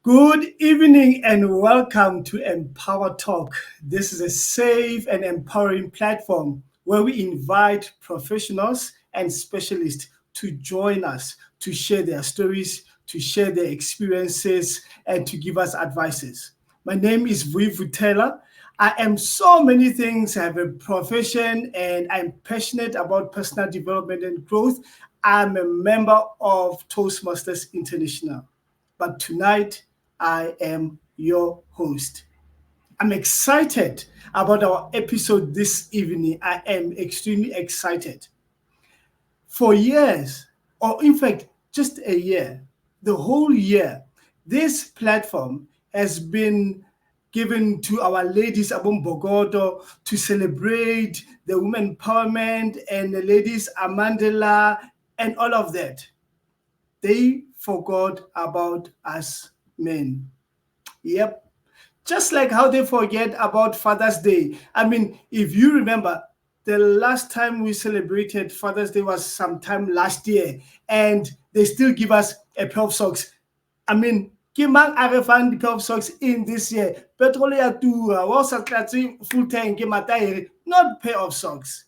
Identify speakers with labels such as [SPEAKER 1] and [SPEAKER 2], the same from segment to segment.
[SPEAKER 1] Good evening and welcome to Empower Talk. This is a safe and empowering platform where we invite professionals and specialists to join us to share their stories, to share their experiences, and to give us advices. My name is Taylor. I am so many things. I have a profession and I'm passionate about personal development and growth. I'm a member of Toastmasters International. But tonight, I am your host. I'm excited about our episode this evening. I am extremely excited. For years, or in fact, just a year, the whole year, this platform has been given to our ladies abom Bogodo to celebrate the women empowerment and the ladies Amandela and all of that. They forgot about us men. Yep. Just like how they forget about Father's Day. I mean, if you remember, the last time we celebrated Father's Day was sometime last year, and they still give us a pair of socks. I mean, Kimang Arefan the pair of socks in this year. Petrolia Tura was a full tank, not pair of socks.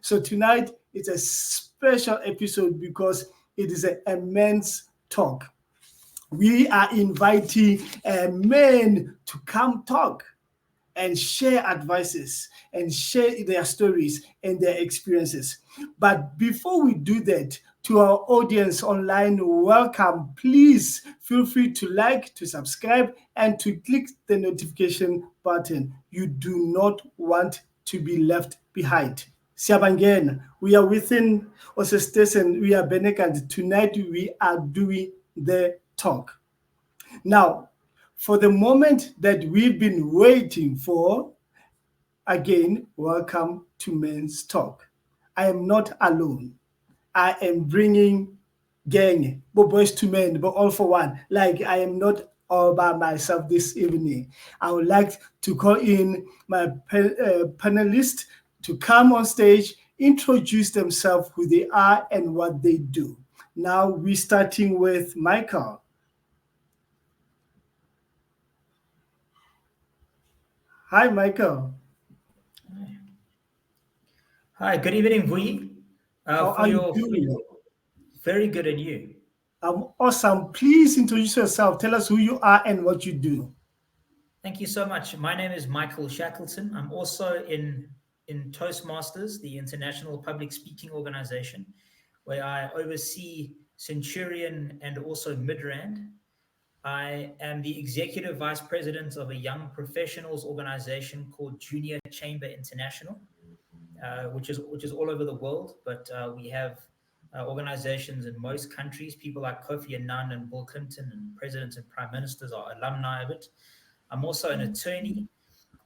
[SPEAKER 1] So tonight it's a special episode because it is an immense talk. We are inviting men to come talk and share advices and share their stories and their experiences. But before we do that, to our audience online, welcome. Please feel free to like, to subscribe, and to click the notification button. You do not want to be left behind. Siabangena, we are within Osestesan, we are Benekant. Tonight we are doing the talk. Now, for the moment that we've been waiting for, again, welcome to Men's Talk. I am not alone. I am bringing gang, but boys to men, but all for one. Like I am not all by myself this evening. I would like to call in my panelists to come on stage, introduce themselves, who they are and what they do. Now we're starting with Michael. Hi, Michael.
[SPEAKER 2] Hi, good evening, Vui.
[SPEAKER 1] How are you doing?
[SPEAKER 2] Very good, and you?
[SPEAKER 1] Awesome. Please introduce yourself. Tell us who you are and what you do.
[SPEAKER 2] Thank you so much. My name is Michael Shackleton. I'm also in Toastmasters, the international public speaking organization, where I oversee Centurion and also Midrand. I am the executive vice president of a young professionals organization called Junior Chamber International, which is all over the world, but we have organizations in most countries. People like Kofi Annan and Bill Clinton and presidents and prime ministers are alumni of it. I'm also an attorney.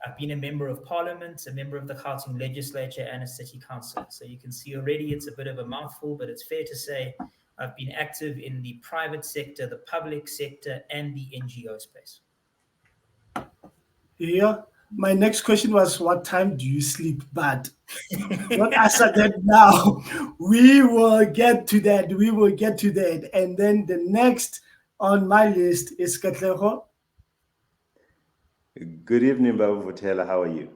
[SPEAKER 2] I've been a member of parliament, a member of the Gauteng legislature, and a city council. So you can see already it's a bit of a mouthful, but it's fair to say I've been active in the private sector, the public sector, and the NGO space.
[SPEAKER 1] Yeah. My next question was, what time do you sleep? But don't answer that now. We will get to that. We will get to that. And then the next on my list is Katleho.
[SPEAKER 3] Good evening, Babu Votela. How are you?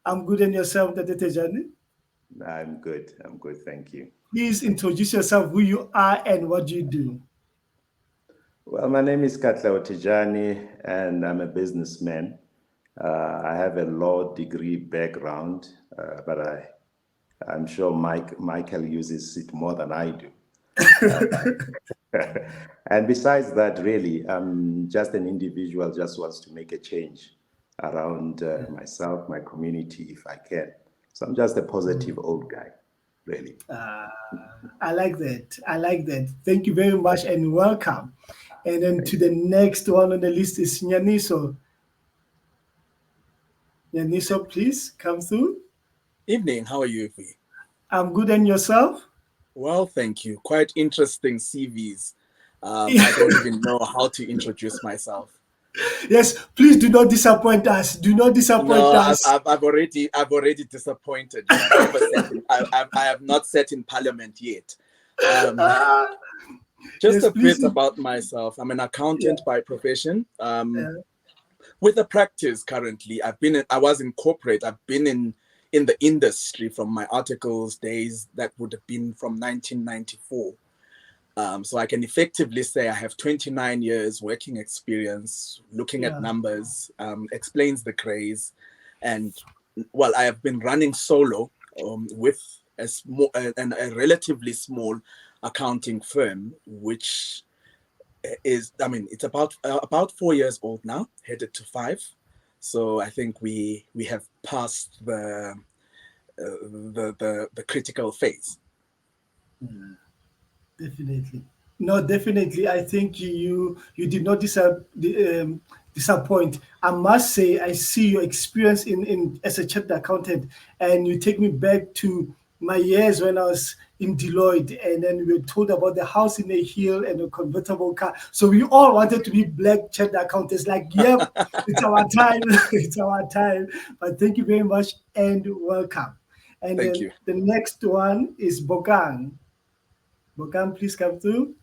[SPEAKER 1] I'm good, and yourself, Tejani?
[SPEAKER 3] I'm good. Thank you.
[SPEAKER 1] Please introduce yourself, who you are and what you do.
[SPEAKER 3] Well, my name is Katla Otijani, and I'm a businessman. I have a law degree background, but I'm sure Michael uses it more than I do. And besides that, really, I'm just an individual, just wants to make a change around myself, my community, if I can. So I'm just a positive old guy, really.
[SPEAKER 1] I like that. Thank you very much and welcome. And then to the next one on the list is Nyaniso. Nyaniso, please come through.
[SPEAKER 4] Evening, how are you?
[SPEAKER 1] I'm good, and yourself?
[SPEAKER 4] Well, thank you. Quite interesting CVs. I don't even know how to introduce myself.
[SPEAKER 1] Yes, please do not disappoint us. Do not disappoint us.
[SPEAKER 4] I've already disappointed. I have not sat in parliament yet. Just
[SPEAKER 1] Yes,
[SPEAKER 4] a
[SPEAKER 1] please.
[SPEAKER 4] bit about myself. I'm an accountant by profession.
[SPEAKER 1] Yeah.
[SPEAKER 4] With the practice currently, I was in corporate. I've been in the industry from my articles days that would have been from 1994. So I can effectively say I have 29 years working experience. Looking at numbers explains the craze, and well, I have been running solo with a relatively small accounting firm, which is, I mean, it's about 4 years old now, headed to 5. So I think we have passed the critical phase.
[SPEAKER 1] Definitely. No, definitely. I think you did not disappoint. I must say, I see your experience in as a chartered accountant, and you take me back to my years when I was in Deloitte, and then we were told about the house in a hill and a convertible car. So we all wanted to be black chartered accountants. Like, yep, it's our time. It's our time. But thank you very much and welcome. And
[SPEAKER 4] Thank
[SPEAKER 1] then
[SPEAKER 4] you.
[SPEAKER 1] the next one is Bogan. Bogan, please come through.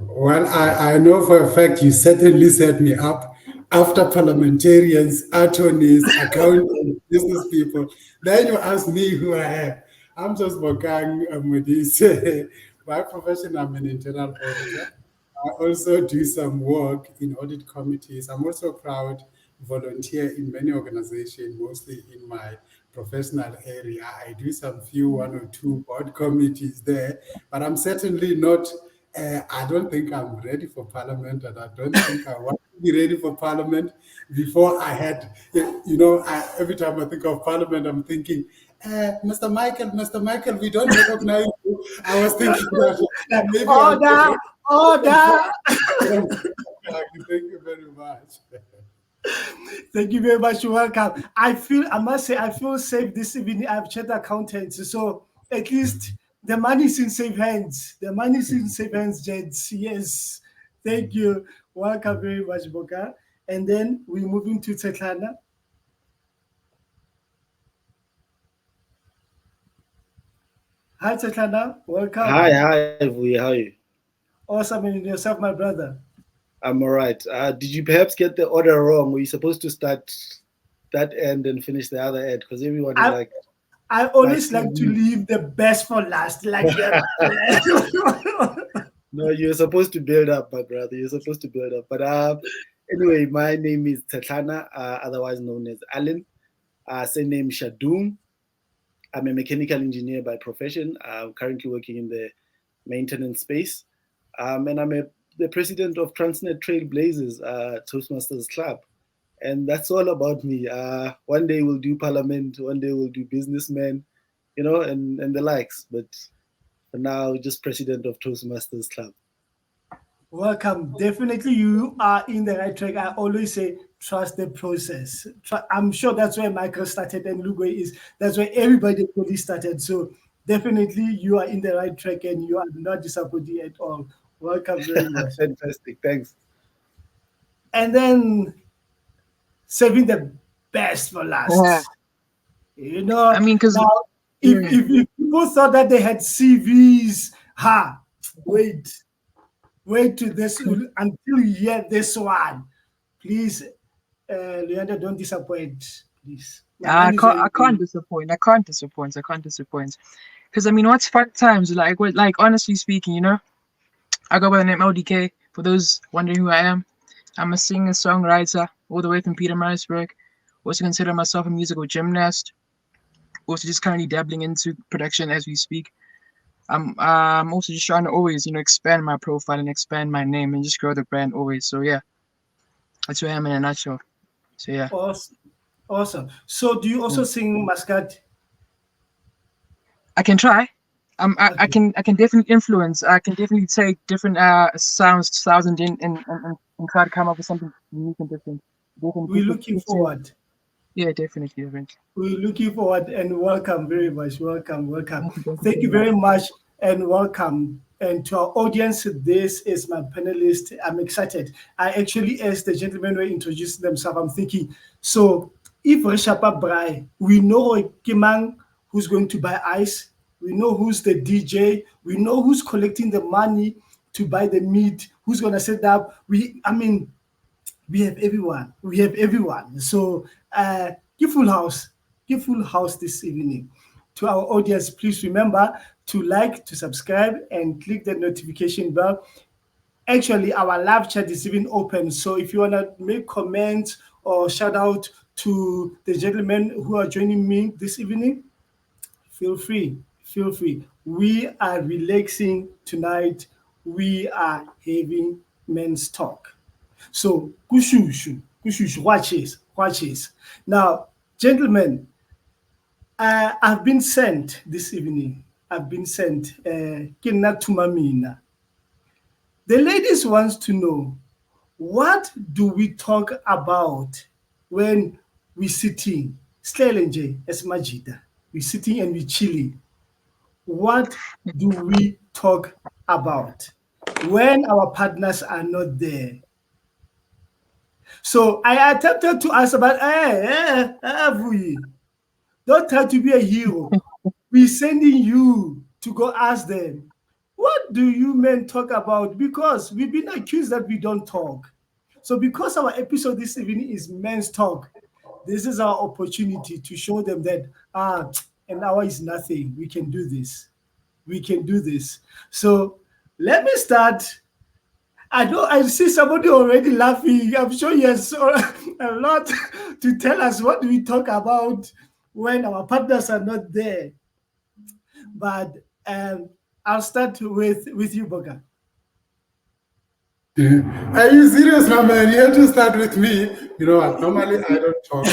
[SPEAKER 5] Well, I know for a fact you certainly set me up after parliamentarians, attorneys, accountants, business people. Then you ask me who I am. I'm just Bokang Modise. By profession, I'm an internal auditor. I also do some work in audit committees. I'm also proud volunteer in many organizations, mostly in my professional area. I do some few 1 or 2 board committees there, but I'm certainly not. I don't think I'm ready for Parliament, and I don't think I want to be ready for Parliament before I had, every time I think of Parliament, I'm thinking, Mr. Michael, we don't recognize you. I was thinking that maybe
[SPEAKER 1] Order! Order!
[SPEAKER 5] Thank you very much.
[SPEAKER 1] Thank you very much. You're welcome. I must say, I feel safe this evening. I've checked accountants. So at least the money's in safe hands. The money's in safe hands, gents. Yes. Thank you. Welcome very much, Boka. And then we're moving to Tetlana. Hi, Tetlana. Welcome.
[SPEAKER 6] Hi, Vui. How are you?
[SPEAKER 1] Awesome. And yourself, my brother.
[SPEAKER 6] I'm all right. Did you perhaps get the order wrong? Were you supposed to start that end and finish the other end? Because everyone is like...
[SPEAKER 1] I always like to leave the best for last. Like
[SPEAKER 6] No, you're supposed to build up, my brother. You're supposed to build up. But anyway, my name is Tetlana, otherwise known as Alan. Surname Shadum. I'm a mechanical engineer by profession. I'm currently working in the maintenance space. And I'm the president of Transnet Trailblazers Toastmasters Club. And that's all about me. One day we'll do Parliament, one day we'll do businessmen, and the likes. But for now, just president of Toastmasters Club.
[SPEAKER 1] Welcome. Definitely you are in the right track. I always say, trust the process. I'm sure that's where Michael started and Lugo is. That's where everybody really started. So definitely you are in the right track and you are not disappointed at all. Welcome very much.
[SPEAKER 6] Fantastic. Thanks.
[SPEAKER 1] And then saving the best for last.
[SPEAKER 7] I mean, because
[SPEAKER 1] if people thought that they had CVs, wait to this until you hear this one. Please, Leander, don't disappoint, please.
[SPEAKER 7] I can't disappoint. Because I mean, what's fun times like honestly speaking, I go by the name LDK. For those wondering who I am, I'm a singer, songwriter, all the way from Pietermaritzburg. Also consider myself a musical gymnast. Also just currently dabbling into production as we speak. I'm also just trying to always, expand my profile and expand my name and just grow the brand always. So yeah, that's who I am in a nutshell. So yeah.
[SPEAKER 1] Awesome. So do you also sing Muscat?
[SPEAKER 7] I can try. I can definitely influence. I can definitely take different sounds and try to come up with something unique and different.
[SPEAKER 1] We're looking forward.
[SPEAKER 7] Yeah, definitely.
[SPEAKER 1] We're looking forward and welcome very much. Welcome. Thank you very much and welcome. And to our audience, this is my panelist. I'm excited. I actually, as the gentlemen were introducing themselves, I'm thinking, so if Reshapa Brai, we know Kimang who's going to buy ice, we know who's the DJ, we know who's collecting the money. to buy the meat, who's gonna set up. We have everyone. We have everyone. So give full house. Give full house this evening. To our audience, please remember to like, to subscribe, and click the notification bell. Actually, our live chat is even open. So if you want to make comments or shout out to the gentlemen who are joining me this evening, feel free. Feel free. We are relaxing tonight. We are having men's talk. So, kushushu, watch this. Now, gentlemen, I've been sent this evening. I've been sent. Kina tumamina. The ladies wants to know, what do we talk about when we sitting? Slelenje as majida. We sitting and we chilling. What do we talk about when our partners are not there? So I attempted to ask about, don't try to be a hero. We're sending you to go ask them, what do you men talk about? Because we've been accused that we don't talk. So because our episode this evening is men's talk, this is our opportunity to show them that an hour is nothing. We can do this. We can do this. So let me start. I know I see somebody already laughing. I'm sure he has a lot to tell us. What do we talk about when our partners are not there? But I'll start with you, Boga.
[SPEAKER 5] Are you serious now, man? You have to start with me. You know what? Normally I don't talk.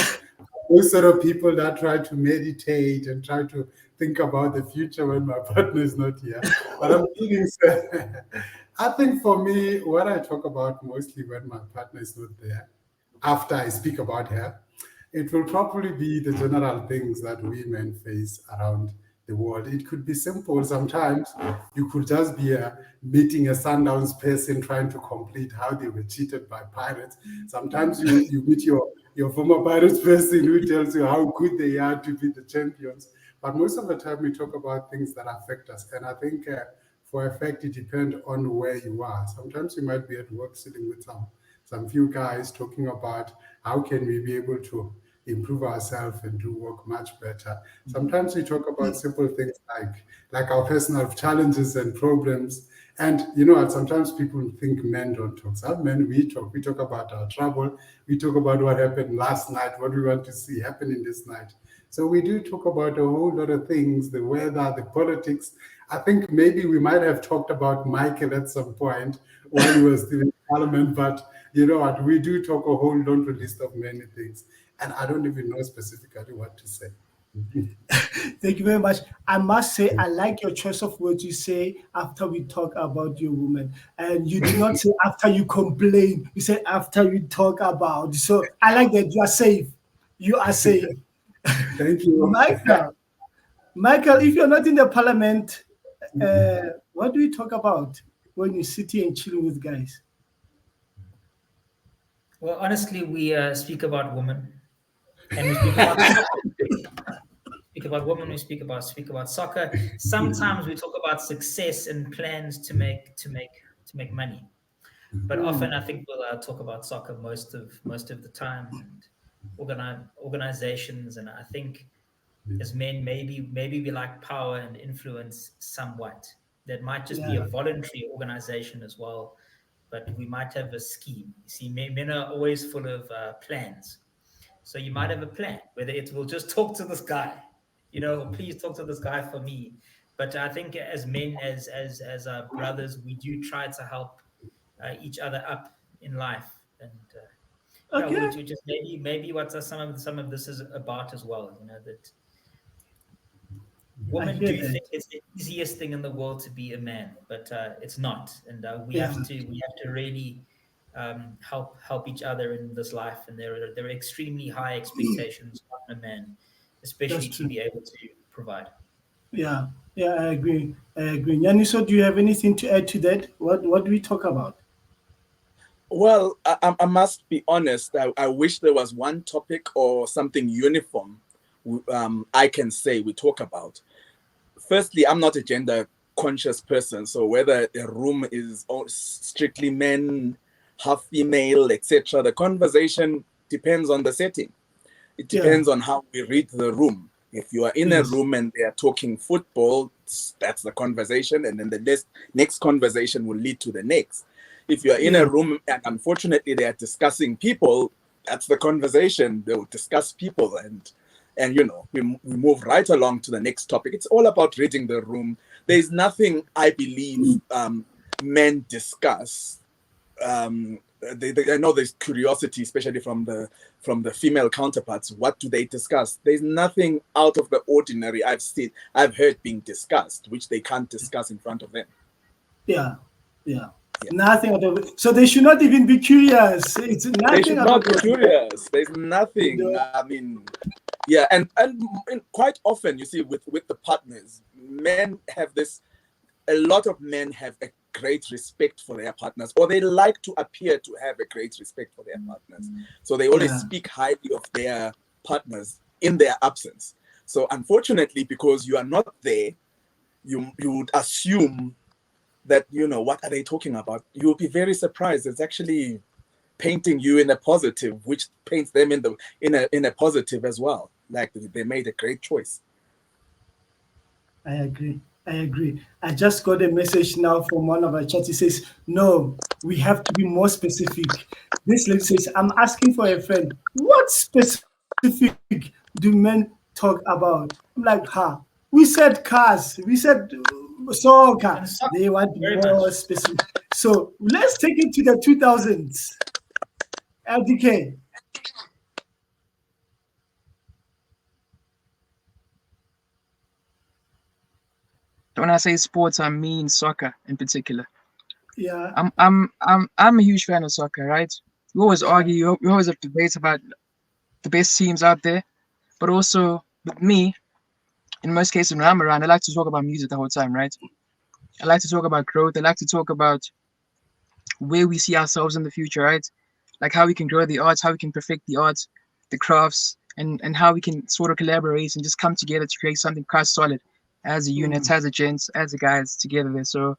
[SPEAKER 5] Those sort of people that try to meditate and try to think about the future when my partner is not here. But I'm kidding, sir. I think for me, what I talk about mostly when my partner is not there, after I speak about her, it will probably be the general things that women face around the world. It could be simple. Sometimes you could just be meeting a Sundowns person trying to complete how they were cheated by pirates. Sometimes you meet your former Pirates person who tells you how good they are to be the champions. But most of the time we talk about things that affect us. And I think for a fact, it depends on where you are. Sometimes you might be at work sitting with some few guys talking about how can we be able to improve ourselves and do work much better. Sometimes we talk about simple things like our personal challenges and problems. And you know, sometimes people think men don't talk. Some men, we talk. We talk about our trouble. We talk about what happened last night, what we want to see happening this night. So we do talk about a whole lot of things, the weather, the politics. I think maybe we might have talked about Michael at some point while he was still in Parliament, but you know what, we do talk a whole laundry list of many things. And I don't even know specifically what to say.
[SPEAKER 1] Thank you very much. I must say, I like your choice of words you say after we talk about your woman. And you do not say after you complain. You say after you talk about. So I like that. You are safe. You are safe.
[SPEAKER 5] Thank you.
[SPEAKER 1] Michael, if you're not in the parliament, what do you talk about when you sit here and chilling with guys?
[SPEAKER 2] Well, honestly, we speak about women. And we speak about speak about women. We speak about soccer. Sometimes we talk about success and plans to make money. But often, I think we'll talk about soccer most of the time, and organizations. And I think as men, maybe we like power and influence somewhat. That might just be a voluntary organization as well, but we might have a scheme. You see, men are always full of plans. So you might have a plan, whether it will just talk to this guy, please talk to this guy for me. But I think as men, as brothers, we do try to help each other up in life, and we just maybe what some of this is about as well. That women do think it's the easiest thing in the world to be a man, but it's not, and we have to really help each other in this life, and there are extremely high expectations on a man, especially to be able to provide.
[SPEAKER 1] Yeah, I agree. Yaniso, do you have anything to add to that? What do we talk about?
[SPEAKER 4] Well, I must be honest. I wish there was one topic or something uniform I can say we talk about. Firstly, I'm not a gender conscious person. So whether a room is strictly men, half female, etc., the conversation depends on the setting. It depends on how we read the room. If you are in a room and they are talking football, that's the conversation, and then the next conversation will lead to the next. If you are in a room and unfortunately they are discussing people, that's the conversation. They will discuss people, and we move right along to the next topic. It's all about reading the room. There's nothing, I believe, men discuss. I know there's curiosity, especially from the female counterparts. What do they discuss? There's nothing out of the ordinary I've heard being discussed, which they can't discuss in front of them.
[SPEAKER 1] Yeah. Nothing at all. So they should not even be curious. It's nothing.
[SPEAKER 4] They should not be curious. There's nothing. I mean, yeah, and quite often you see with the partners, men have this. A lot of men have a great respect for their partners, or they like to appear to have a great respect for their partners. So they always speak highly of their partners in their absence. So unfortunately, because you are not there, you would assume that, what are they talking about? You'll be very surprised. It's actually painting you in a positive, which paints them in a positive as well. Like they made a great choice.
[SPEAKER 1] I agree. I just got a message now from one of our chats. He says, no, we have to be more specific. This lady says, I'm asking for a friend. What specific do men talk about? I'm like, we said cars. We said soccer. They want more specific. So let's take it to the 2000s. LDK.
[SPEAKER 7] When I say sports, I mean soccer in particular.
[SPEAKER 1] Yeah.
[SPEAKER 7] I'm a huge fan of soccer, right? We always argue, we always have debates about the best teams out there. But also with me, in most cases when I'm around, I like to talk about music the whole time, right? I like to talk about growth. I like to talk about where we see ourselves in the future, right? Like how we can grow the arts, how we can perfect the arts, the crafts, and how we can sort of collaborate and just come together to create something quite solid as a unit, as a gents, as a guys together there. So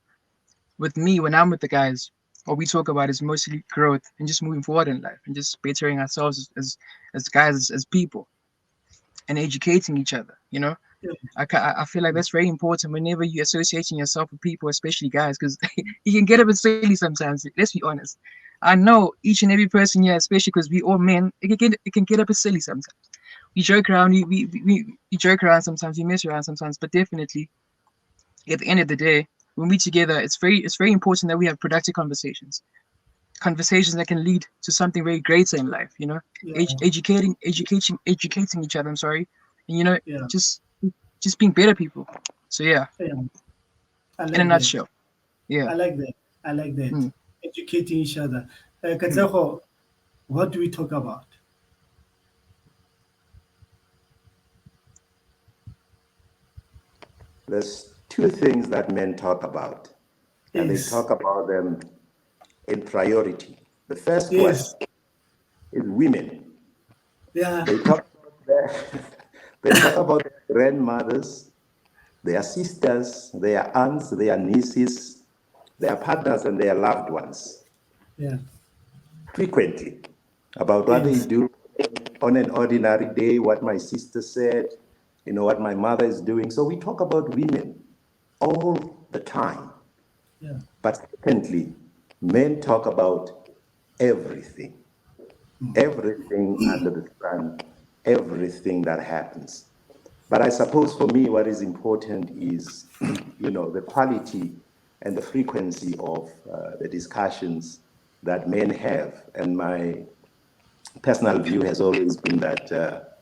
[SPEAKER 7] with me, when I'm with the guys, what we talk about is mostly growth and just moving forward in life and just bettering ourselves as guys, as people, and educating each other, I feel like that's very important whenever you're associating yourself with people, especially guys, because you can get a bit silly sometimes. Let's be honest. I know each and every person here, especially because we all men, it can get a bit silly sometimes. We joke around, we joke around sometimes, we mess around sometimes, but definitely at the end of the day, when we together, it's very important that we have productive conversations that can lead to something very greater in life, educating each other, and just being better people. So in a nutshell.
[SPEAKER 1] I like that. Educating each other. Katleho, what do we talk about?
[SPEAKER 3] There's two things that men talk about, and they talk about them in priority. The first one is women.
[SPEAKER 1] Yeah.
[SPEAKER 3] They talk about their grandmothers, their sisters, their aunts, their nieces, their partners, and their loved ones.
[SPEAKER 1] Yeah.
[SPEAKER 3] Frequently, about what they do on an ordinary day, what my sister said, what my mother is doing. So we talk about women all the time.
[SPEAKER 1] Yeah.
[SPEAKER 3] But secondly, men talk about everything. Everything under the sun, everything that happens. But I suppose for me, what is important is, the quality and the frequency of the discussions that men have. And my personal view has always been that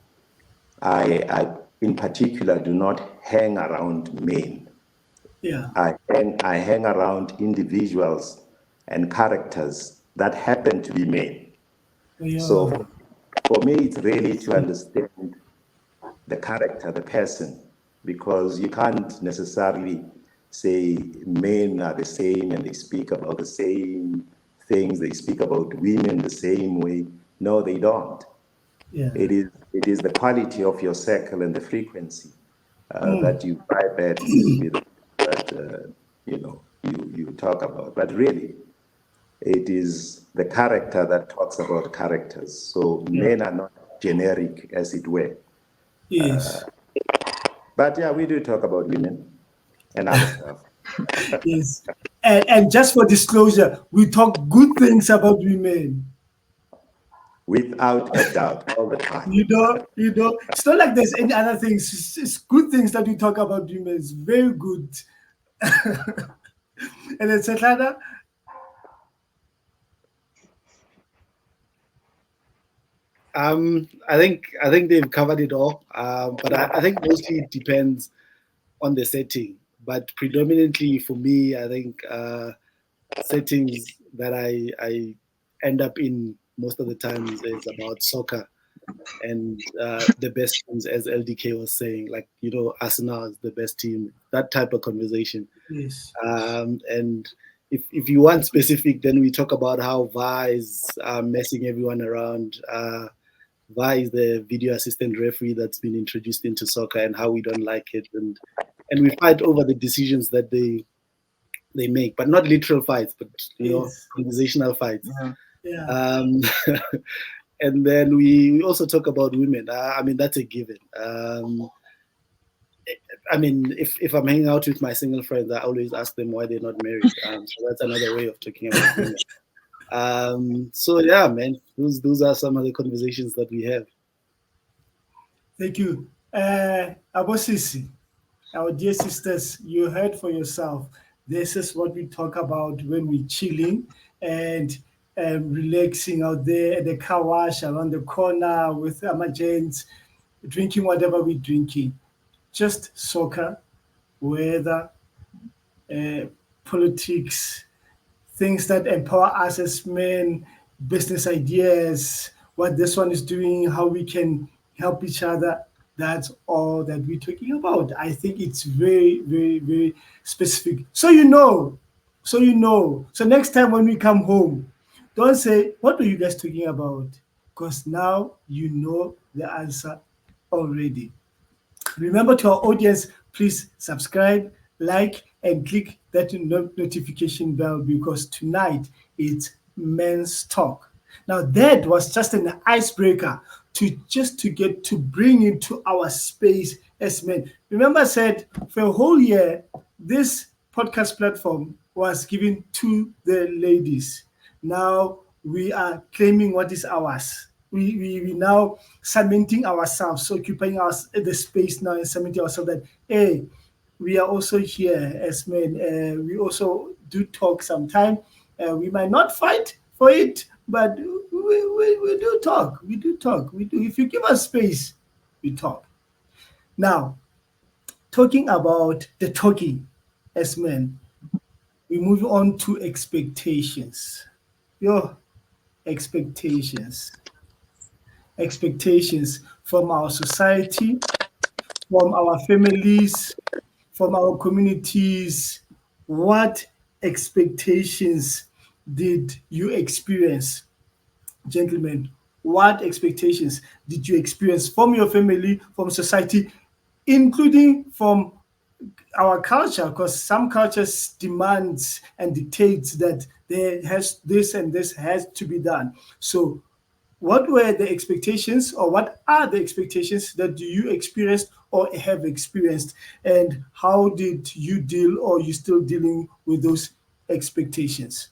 [SPEAKER 3] I, in particular, do not hang around men.
[SPEAKER 1] Yeah.
[SPEAKER 3] I hang around individuals and characters that happen to be men.
[SPEAKER 1] Yeah.
[SPEAKER 3] So for me, it's really to understand the character, the person, because you can't necessarily say men are the same and they speak about the same things, they speak about women the same way. No, they don't.
[SPEAKER 1] Yeah.
[SPEAKER 3] It is the quality of your circle and the frequency that you vibe at with that you talk about, but really it is the character that talks about characters. So men are not generic, as it were.
[SPEAKER 1] Yes.
[SPEAKER 3] But yeah, we do talk about women and other stuff.
[SPEAKER 1] Yes. And just for disclosure, we talk good things about women.
[SPEAKER 3] Without a doubt, all the time.
[SPEAKER 1] It's not like there's any other things. It's good things that we talk about women. It's very good. And then Svetlana,
[SPEAKER 6] I think they've covered it all. But I think mostly it depends on the setting. But predominantly for me, I think settings that I end up in most of the times is about soccer and the best teams, as LDK was saying, like, Arsenal is the best team, that type of conversation.
[SPEAKER 1] yes.
[SPEAKER 6] And if you want specific, then we talk about how VAR is messing everyone around. VAR is the video assistant referee that's been introduced into soccer and how we don't like it. And we fight over the decisions that they make, but not literal fights, but conversational fights.
[SPEAKER 1] Yeah.
[SPEAKER 6] And then we also talk about women. I mean, that's a given. I mean, if I'm hanging out with my single friends, I always ask them why they're not married. So that's another way of talking about women. So yeah, man, those are some of the conversations that we have.
[SPEAKER 1] Thank you. Abosisi, our dear sisters, you heard for yourself. This is what we talk about when we're chilling and relaxing out there at the car wash around the corner with our gents, drinking whatever we're drinking. Just soccer, weather, politics, things that empower us as men, business ideas, what this one is doing, how we can help each other. That's all that we're talking about. I think it's very, very, very specific. So So next time when we come home, don't say, what were you guys talking about? Because now you know the answer already. Remember, to our audience, please subscribe, like, and click that notification bell, because tonight it's Men's Talk. Now, that was just an icebreaker to get to bring into our space as men. Remember, I said for a whole year, this podcast platform was given to the ladies. Now we are claiming what is ours. We now cementing ourselves, occupying the space now and cementing ourselves that, hey, we are also here as men. We also do talk sometime. We might not fight for it, but we do talk. We do talk. We do. If you give us space, we talk. Now, talking about the talking as men, we move on to expectations. Your expectations from our society, from our families, from our communities. What expectations did you experience, gentlemen? What expectations did you experience from your family, from society, including from our culture? Because some cultures demands and dictates that there has this and this has to be done. So what were the expectations, or what are the expectations that you experienced or have experienced, and how did you deal, or you still dealing with those expectations?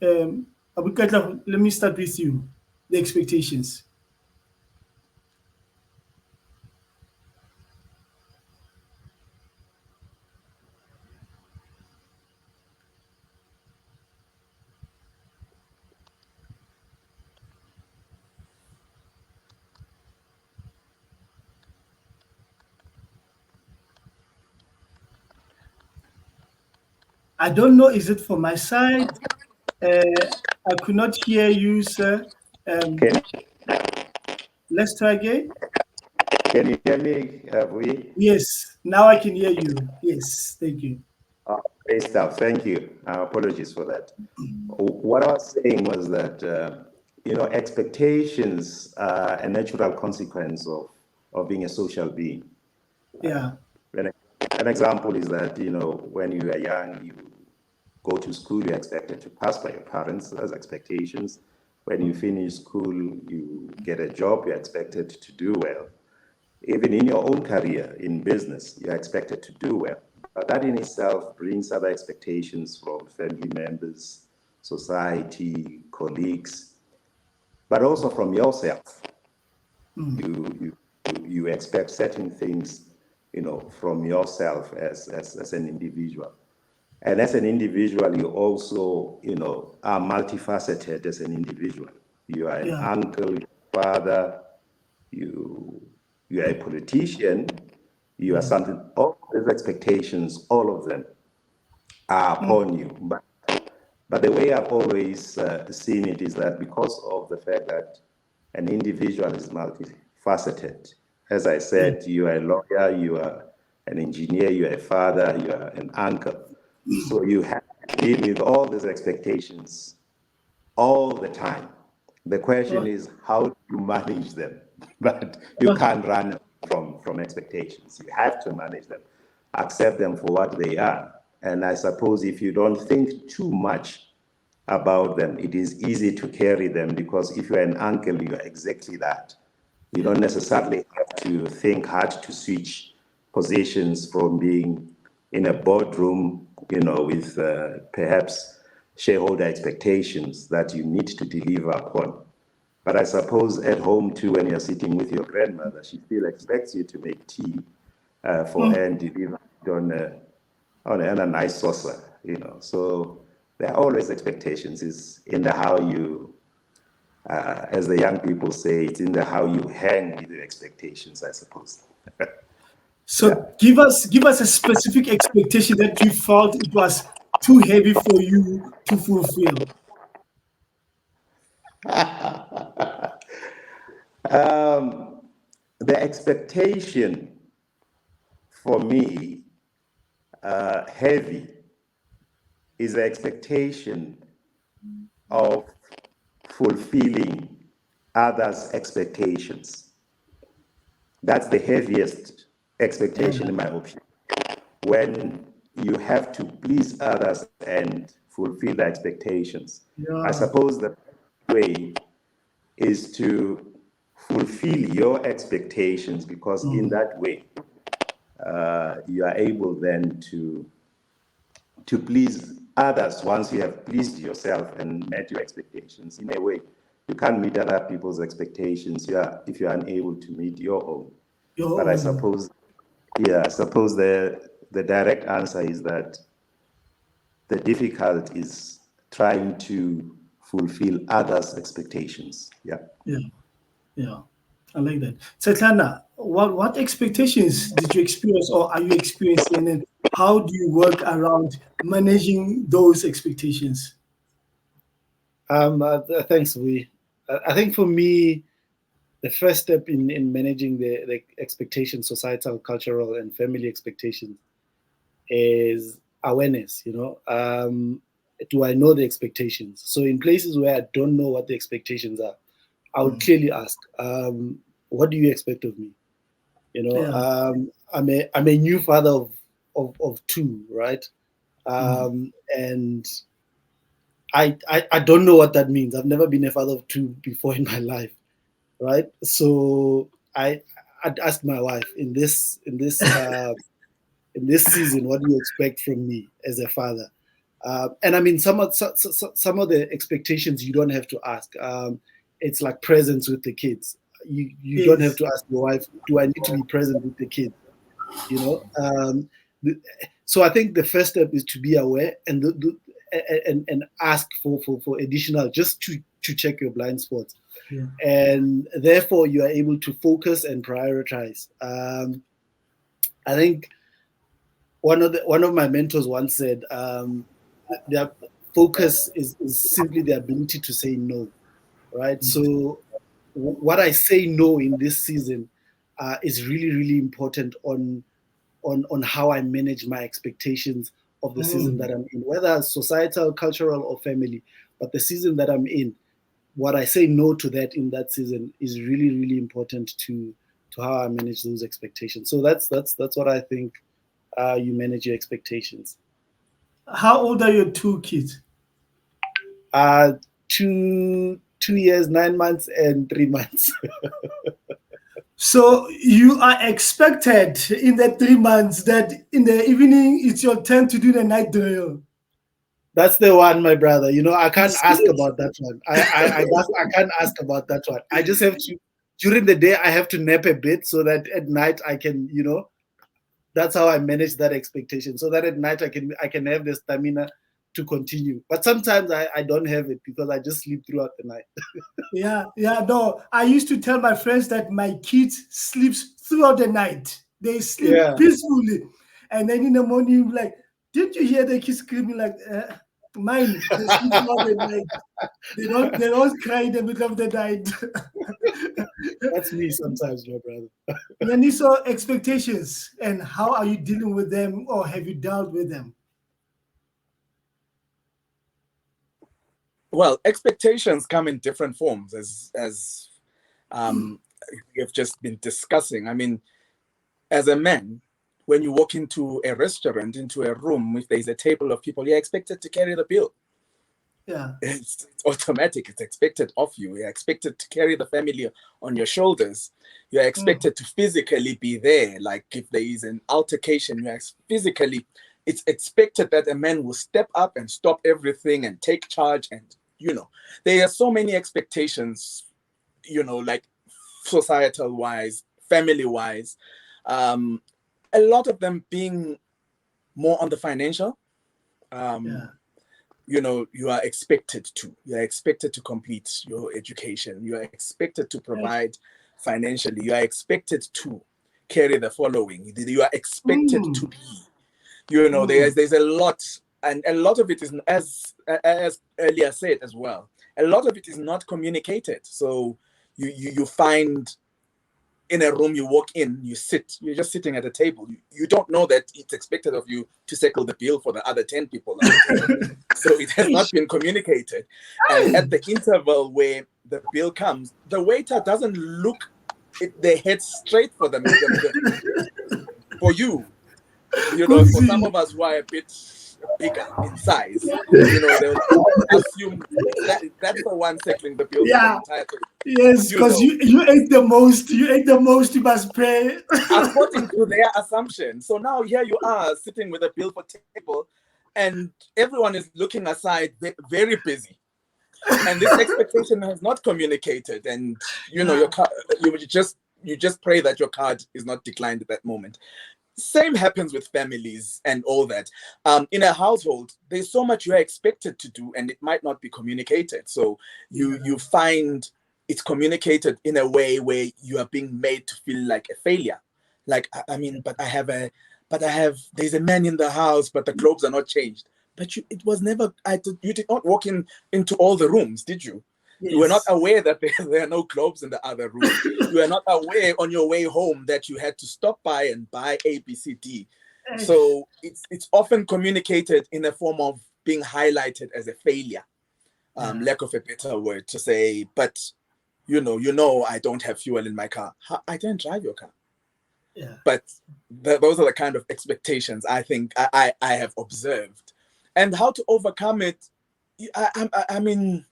[SPEAKER 1] Abukatla, let me start with you. The expectations. I don't know, is it for my side? I could not hear you, sir. Let's try again.
[SPEAKER 3] Can you hear me?
[SPEAKER 1] Yes, now I can hear you. Yes, thank you.
[SPEAKER 3] Great stuff. Thank you. Apologies for that. What I was saying was that expectations are a natural consequence of being a social being.
[SPEAKER 1] Yeah.
[SPEAKER 3] When an example is that, when you are young, you go to school, you're expected to pass by your parents as expectations. When you finish school, you get a job, you're expected to do well. Even in your own career, in business, you're expected to do well. But that in itself brings other expectations from family members, society, colleagues, but also from yourself. You expect certain things, from yourself as an individual. And as an individual, you also, are multifaceted as an individual. You are an uncle, father, you are a politician, you are something. All these expectations, all of them are upon you. But the way I've always seen it is that because of the fact that an individual is multifaceted, as I said, you are a lawyer, you are an engineer, you are a father, you are an uncle. So you have to deal with all these expectations all the time. The question is, how do you manage them? But you can't run from expectations. You have to manage them, accept them for what they are. And I suppose if you don't think too much about them, it is easy to carry them, because if you're an uncle, you're exactly that. You don't necessarily have to think hard to switch positions from being in a boardroom, with perhaps shareholder expectations that you need to deliver upon. But I suppose at home too, when you're sitting with your grandmother, she still expects you to make tea for her and deliver it on a nice saucer, So there are always expectations. It's in the how you, as the young people say, it's in the how you hang with the expectations, I suppose.
[SPEAKER 1] So give us a specific expectation that you felt it was too heavy for you to fulfill.
[SPEAKER 3] The expectation for me, heavy, is the expectation of fulfilling others' expectations. That's the heaviest expectation, in my opinion. When you have to please others and fulfill the expectations. I suppose the way is to fulfill your expectations, because in that way, you are able then to please others. Once you have pleased yourself and met your expectations, in a way, you can't meet other people's expectations if you're unable to meet your own. But I suppose the direct answer is that the difficult is trying to fulfill others' expectations.
[SPEAKER 1] Yeah. I like that. Svetlana, what expectations did you experience or are you experiencing, and how do you work around managing those expectations?
[SPEAKER 6] Thanks, Wee. I think for me, the first step in managing the expectations, societal, cultural, and family expectations, is awareness. Do I know the expectations? So in places where I don't know what the expectations are, I would clearly ask, what do you expect of me? I'm a new father of two, right? And I don't know what that means. I've never been a father of two before in my life, right? So I'd ask my wife in this season, what do you expect from me as a father? And I mean, some of the expectations you don't have to ask. It's like presence with the kids. You don't have to ask your wife, do I need to be present with the kids? So I think the first step is to be aware and ask for additional, just to check your blind spots. Yeah. And therefore you are able to focus and prioritize. I think one of my mentors once said, their focus is simply the ability to say no, right? Mm-hmm. So what I say no in this season is really, really important on how I manage my expectations of the season that I'm in, whether societal, cultural, or family. But the season that I'm in, what I say no to that in that season is really, really important to how I manage those expectations. So that's what I think you manage your expectations.
[SPEAKER 1] How old are your two kids?
[SPEAKER 6] 2 years, 9 months, and 3 months.
[SPEAKER 1] So you are expected in the 3 months that in the evening it's your turn to do the night drill.
[SPEAKER 6] That's the one, my brother. You know, I can't ask about that one. I can't ask about that one. I just have to, during the day, I have to nap a bit so that at night I can, you know, that's how I manage that expectation. So that at night I can have the stamina to continue. But sometimes I don't have it because I just sleep throughout the night.
[SPEAKER 1] Yeah, no. I used to tell my friends that my kids sleeps throughout the night. They sleep peacefully. And then in the morning, you're like, didn't you hear the kids screaming like, mine, they sleep throughout the night. They don't cry in the middle of the night.
[SPEAKER 6] That's me sometimes, my brother.
[SPEAKER 1] Yaniso, expectations, and how are you dealing with them, or have you dealt with them?
[SPEAKER 4] Well, expectations come in different forms, as we've just been discussing. I mean, as a man, when you walk into a restaurant, into a room, if there's a table of people, you're expected to carry the bill.
[SPEAKER 1] Yeah,
[SPEAKER 4] it's automatic. It's expected of you. You're expected to carry the family on your shoulders. You're expected to physically be there. Like if there is an altercation, it's expected that a man will step up and stop everything and take charge. And, you know, there are so many expectations, you know, like societal wise, family wise, a lot of them being more on the financial. You know, you are expected to complete your education. You are expected to provide financially. You are expected to carry the following. You are expected to be, you know, there's a lot, and a lot of it is, as earlier said as well, a lot of it is not communicated. So you find in a room, you walk in, you're just sitting at a table. You don't know that it's expected of you to settle the bill for the other 10 people. So it has not been communicated. And at the interval where the bill comes, the waiter doesn't look their head straight for them, for you. You know, for some of us who are a bit bigger in size, you know, they'll assume that's the one settling the bill for the entire thing.
[SPEAKER 1] Yes, because you ate the most. You must pay.
[SPEAKER 4] According to their assumption. So now here you are sitting with a bill for table, and everyone is looking aside, very busy. And this expectation has not communicated. And you know, your card, you just pray that your card is not declined at that moment. Same happens with families and all that. In a household, there's so much you're expected to do, and it might not be communicated. So you find it's communicated in a way where you are being made to feel like a failure. Like, I mean, there's a man in the house, but the globes are not changed. But you did not walk into all the rooms, did you? Yes. You were not aware that there are no globes in the other room. You were not aware on your way home that you had to stop by and buy A, B, C, D. So it's often communicated in a form of being highlighted as a failure. Lack of a better word to say, but you know, I don't have fuel in my car. I didn't drive your car. Yeah. But those are the kind of expectations I think I have observed. And how to overcome it, I mean,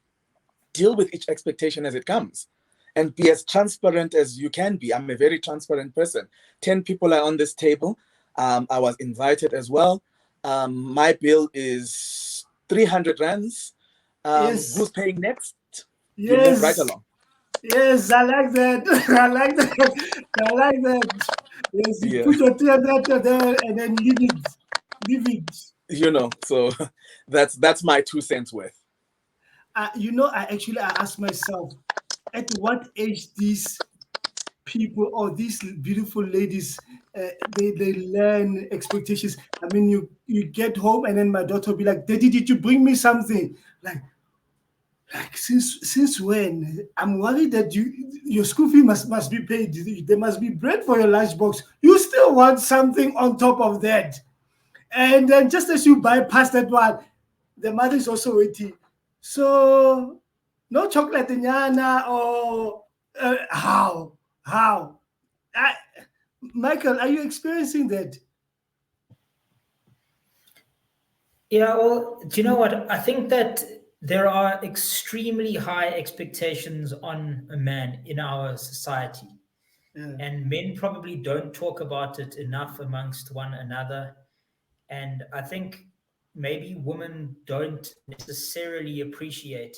[SPEAKER 4] deal with each expectation as it comes and be as transparent as you can be. I'm a very transparent person. 10 people are on this table. I was invited as well. My bill is 300 rands. Who's paying next? You move right along.
[SPEAKER 1] Yes, I like that. I like that. Yes, you put your 300 there and then leave it.
[SPEAKER 4] You know, so that's my 2 cents worth.
[SPEAKER 1] You know, I asked myself, at what age these people or these beautiful ladies, they learn expectations. I mean, you get home and then my daughter will be like, Daddy, did you bring me something? Like since when? I'm worried that your school fee must be paid. There must be bread for your lunchbox. You still want something on top of that. And then just as you bypass that one, the mother is also waiting. So no chocolate nyana or how? Michael, are you experiencing that?
[SPEAKER 2] Yeah, well, do you know what? I think that there are extremely high expectations on a man in our society.
[SPEAKER 1] Yeah.
[SPEAKER 2] And men probably don't talk about it enough amongst one another. And I think maybe women don't necessarily appreciate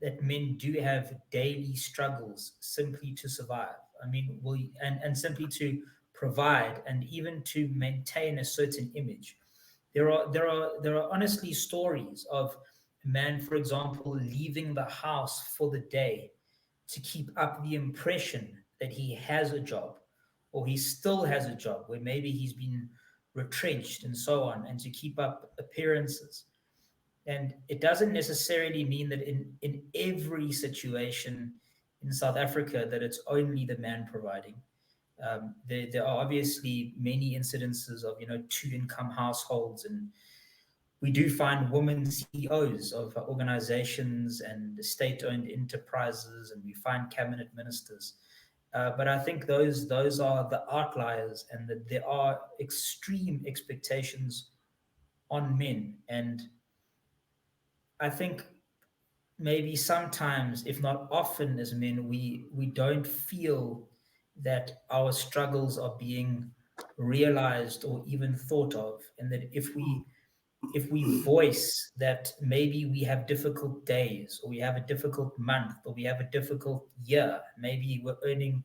[SPEAKER 2] that men do have daily struggles simply to survive. I mean, and simply to provide and even to maintain a certain image. There are honestly stories of a man, for example, leaving the house for the day to keep up the impression that he has a job or he still has a job where maybe he's been retrenched and so on, and to keep up appearances. And it doesn't necessarily mean that in every situation in South Africa that it's only the man providing. There are obviously many incidences of two-income households, and we do find women CEOs of organizations and state-owned enterprises, and we find cabinet ministers. But I think those are the outliers, and that there are extreme expectations on men. And I think maybe sometimes, if not often, as men, we don't feel that our struggles are being realized or even thought of, and that if we voice that maybe we have difficult days, or we have a difficult month, or we have a difficult year, maybe we're earning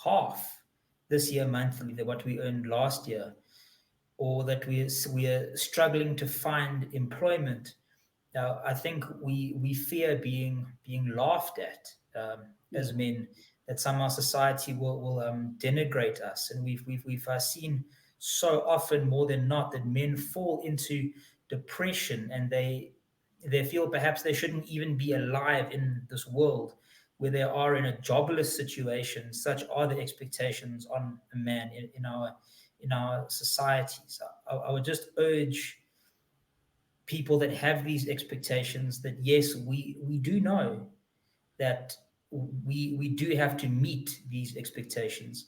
[SPEAKER 2] half this year monthly than what we earned last year, or that we're struggling to find employment. Now, I think we fear being laughed at as men. That somehow society will denigrate us, and we've seen so often, more than not, that men fall into depression, and they feel perhaps they shouldn't even be alive in this world where they are in a jobless situation. Such are the expectations on a man in our societies. I would just urge people that have these expectations that yes, we do know that we do have to meet these expectations,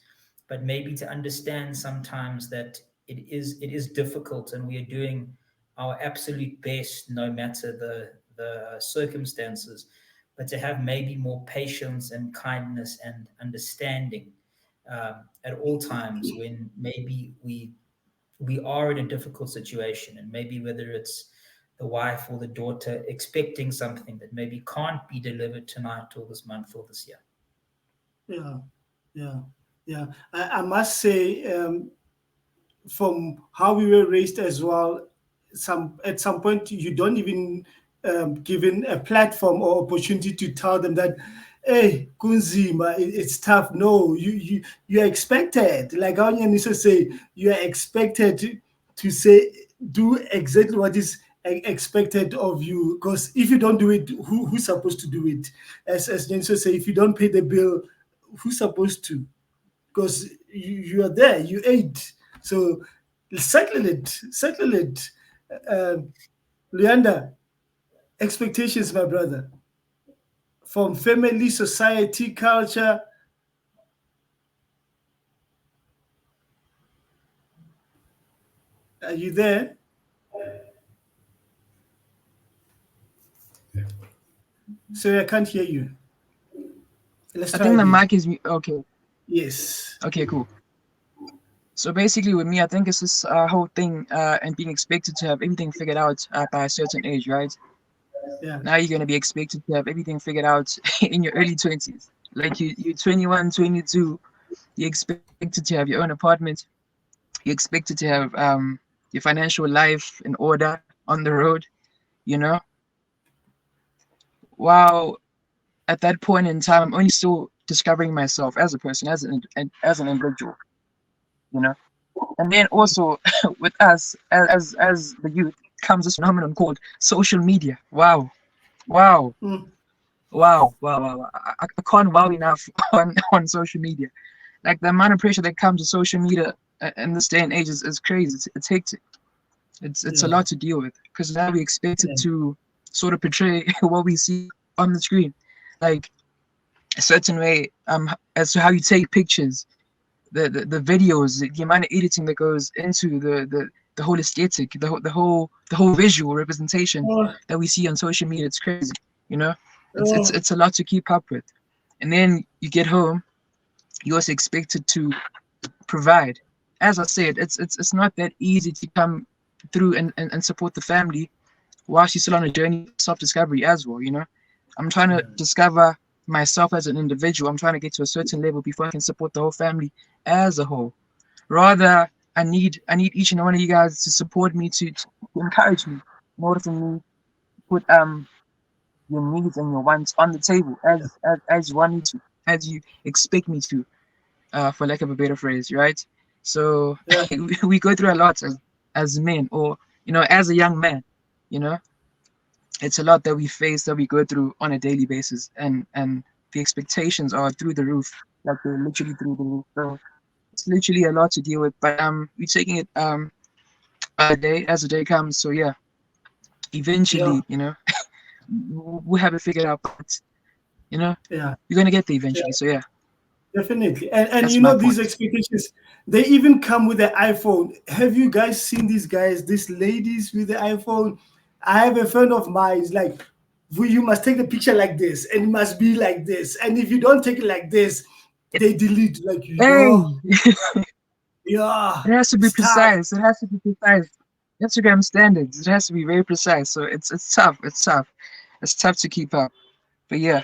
[SPEAKER 2] but maybe to understand sometimes that it is difficult, and we are doing our absolute best no matter the circumstances, but to have maybe more patience and kindness and understanding at all times when maybe we are in a difficult situation, and maybe whether it's the wife or the daughter expecting something that maybe can't be delivered tonight or this month or this year.
[SPEAKER 1] Yeah, yeah, yeah. I must say, from how we were raised as well, at some point you don't even given a platform or opportunity to tell them that, hey, kunzima, it's tough. No, you're expected. Like Anya used to say, you are expected to say, do exactly what is expected of you. Because if you don't do it, who's supposed to do it? As Jenso say, if you don't pay the bill, who's supposed to? Because you are there, you ate. So settle it. Leander, expectations, my brother, from family, society, culture. Are you there? Sorry, I can't hear you. Let's
[SPEAKER 7] I
[SPEAKER 1] try
[SPEAKER 7] think the
[SPEAKER 1] again.
[SPEAKER 7] mic is okay.
[SPEAKER 1] Yes.
[SPEAKER 7] Okay, cool. So basically, with me, I think it's this whole thing and being expected to have everything figured out by a certain age, right?
[SPEAKER 1] Yeah.
[SPEAKER 7] Now you're going to be expected to have everything figured out in your early 20s. Like you're 21, 22, you're expected to have your own apartment. You're expected to have your financial life in order on the road, you know? While at that point in time, I'm only still discovering myself as a person, as an individual, you know? And then also with us as the youth comes this phenomenon called social media. Wow.
[SPEAKER 1] Mm.
[SPEAKER 7] I can't wow enough on social media. Like the amount of pressure that comes with social media in this day and age is crazy. It's hectic. It's a
[SPEAKER 1] Yeah.
[SPEAKER 7] lot to deal with because now we expected
[SPEAKER 1] Yeah.
[SPEAKER 7] to sort of portray what we see on the screen, like a certain way as to how you take pictures, the videos, the amount of editing that goes into the the whole aesthetic, the whole visual representation
[SPEAKER 1] Oh,
[SPEAKER 7] that we see on social media. It's crazy, you know.
[SPEAKER 1] oh,
[SPEAKER 7] It's a lot to keep up with. And then you get home, you're also expected to provide. As I said, it's not that easy to come through and support the family whilst you're still on a journey of self-discovery as well, you know. I'm trying to discover myself as an individual. I'm trying to get to a certain level before I can support the whole family as a whole. Rather, I need each and one of you guys to support me, to encourage me in order for me to put your needs and your wants on the table as you want me to, as you expect me to, for lack of a better phrase, right? So
[SPEAKER 1] yeah,
[SPEAKER 7] we go through a lot as men, or you know, as a young man, you know, it's a lot that we face, that we go through on a daily basis, and the expectations are through the roof, like they're literally through the roof. So it's literally a lot to deal with, but we're taking it a day as the day comes. So yeah, eventually,
[SPEAKER 1] yeah,
[SPEAKER 7] you know, we'll have it figured out, but you know,
[SPEAKER 1] yeah.
[SPEAKER 7] you're gonna get there eventually. So yeah,
[SPEAKER 1] Definitely. And
[SPEAKER 7] that's
[SPEAKER 1] you
[SPEAKER 7] my
[SPEAKER 1] know, these
[SPEAKER 7] point.
[SPEAKER 1] expectations, they even come with the iPhone. Have you guys seen these guys, these ladies with the iPhone? I have a friend of mine, it's like, you must take the picture like this, and it must be like this. And if you don't take it like this, they delete. Like,
[SPEAKER 7] Hey,
[SPEAKER 1] yeah,
[SPEAKER 7] it has to be
[SPEAKER 1] it's tough.
[SPEAKER 7] precise. It has to be precise. Instagram standards. It has to be very precise. So it's tough. It's tough. It's tough to keep up. But yeah,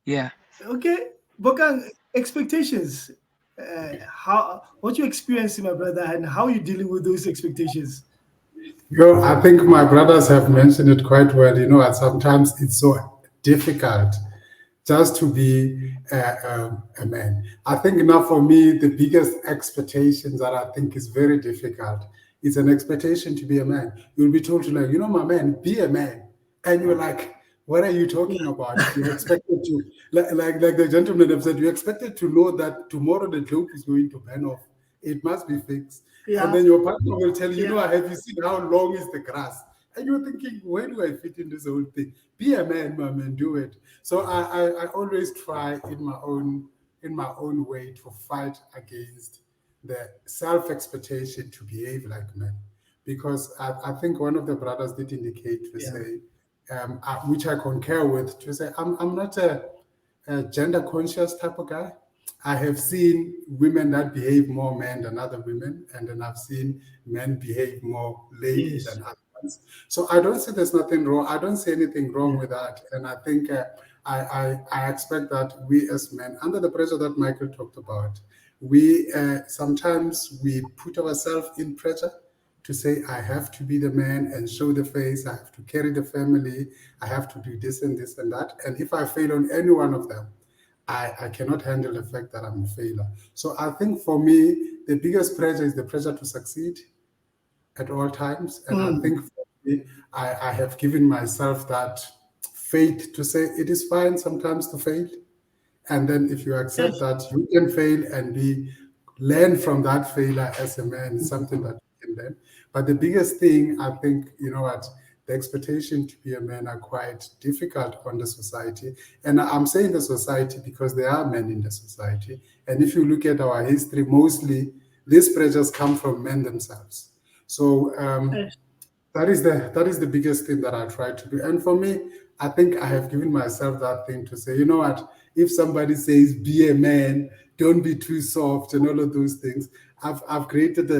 [SPEAKER 7] yeah.
[SPEAKER 1] Okay, Bokang, expectations. What you experiencing, my brother, and how you dealing with those expectations?
[SPEAKER 5] Yo, I think my brothers have mentioned it quite well. You know, and sometimes it's so difficult just to be a man. I think now for me, the biggest expectations that I think is very difficult is an expectation to be a man. You'll be told to, like, you know, my man, be a man. And you're like, what are you talking about? You're expected to, like the gentleman have said, you're expected to know that tomorrow the globe is going to burn off. It must be fixed. And
[SPEAKER 1] Yeah,
[SPEAKER 5] then your partner will tell you, you
[SPEAKER 1] yeah,
[SPEAKER 5] know, have you seen how long is the grass? And you're thinking, where do I fit in this whole thing? Be a man, my man, do it. So I always try in my own way to fight against the self-expectation to behave like men. Because I think one of the brothers did indicate to
[SPEAKER 1] yeah.
[SPEAKER 5] say, which I concur with, to say, I'm not a gender conscious type of guy. I have seen women that behave more men than other women, and then I've seen men behave more lady
[SPEAKER 1] Yes.
[SPEAKER 5] than other ones. So I don't say there's nothing wrong. I don't see anything wrong
[SPEAKER 1] Yeah.
[SPEAKER 5] with that. And I think I expect that we as men, under the pressure that Michael talked about, we sometimes we put ourselves in pressure to say, I have to be the man and show the face, I have to carry the family, I have to do this and this and that. And if I fail on any one of them, I cannot handle the fact that I'm a failure. So I think for me, the biggest pressure is the pressure to succeed at all times. And I think for me, I have given myself that faith to say it is fine sometimes to fail. And then if you accept
[SPEAKER 1] Yes.
[SPEAKER 5] that you can fail and learn from that failure as a man, is something that you can learn. But the biggest thing, I think, you know what, the expectation to be a man are quite difficult on the society. And I'm saying the society because there are men in the society. And if you look at our history, mostly these pressures come from men themselves. So
[SPEAKER 1] Yes.
[SPEAKER 5] that is the biggest thing that I try to do. And for me, I think I have given myself that thing to say, you know what, if somebody says be a man, don't be too soft and all of those things, I've created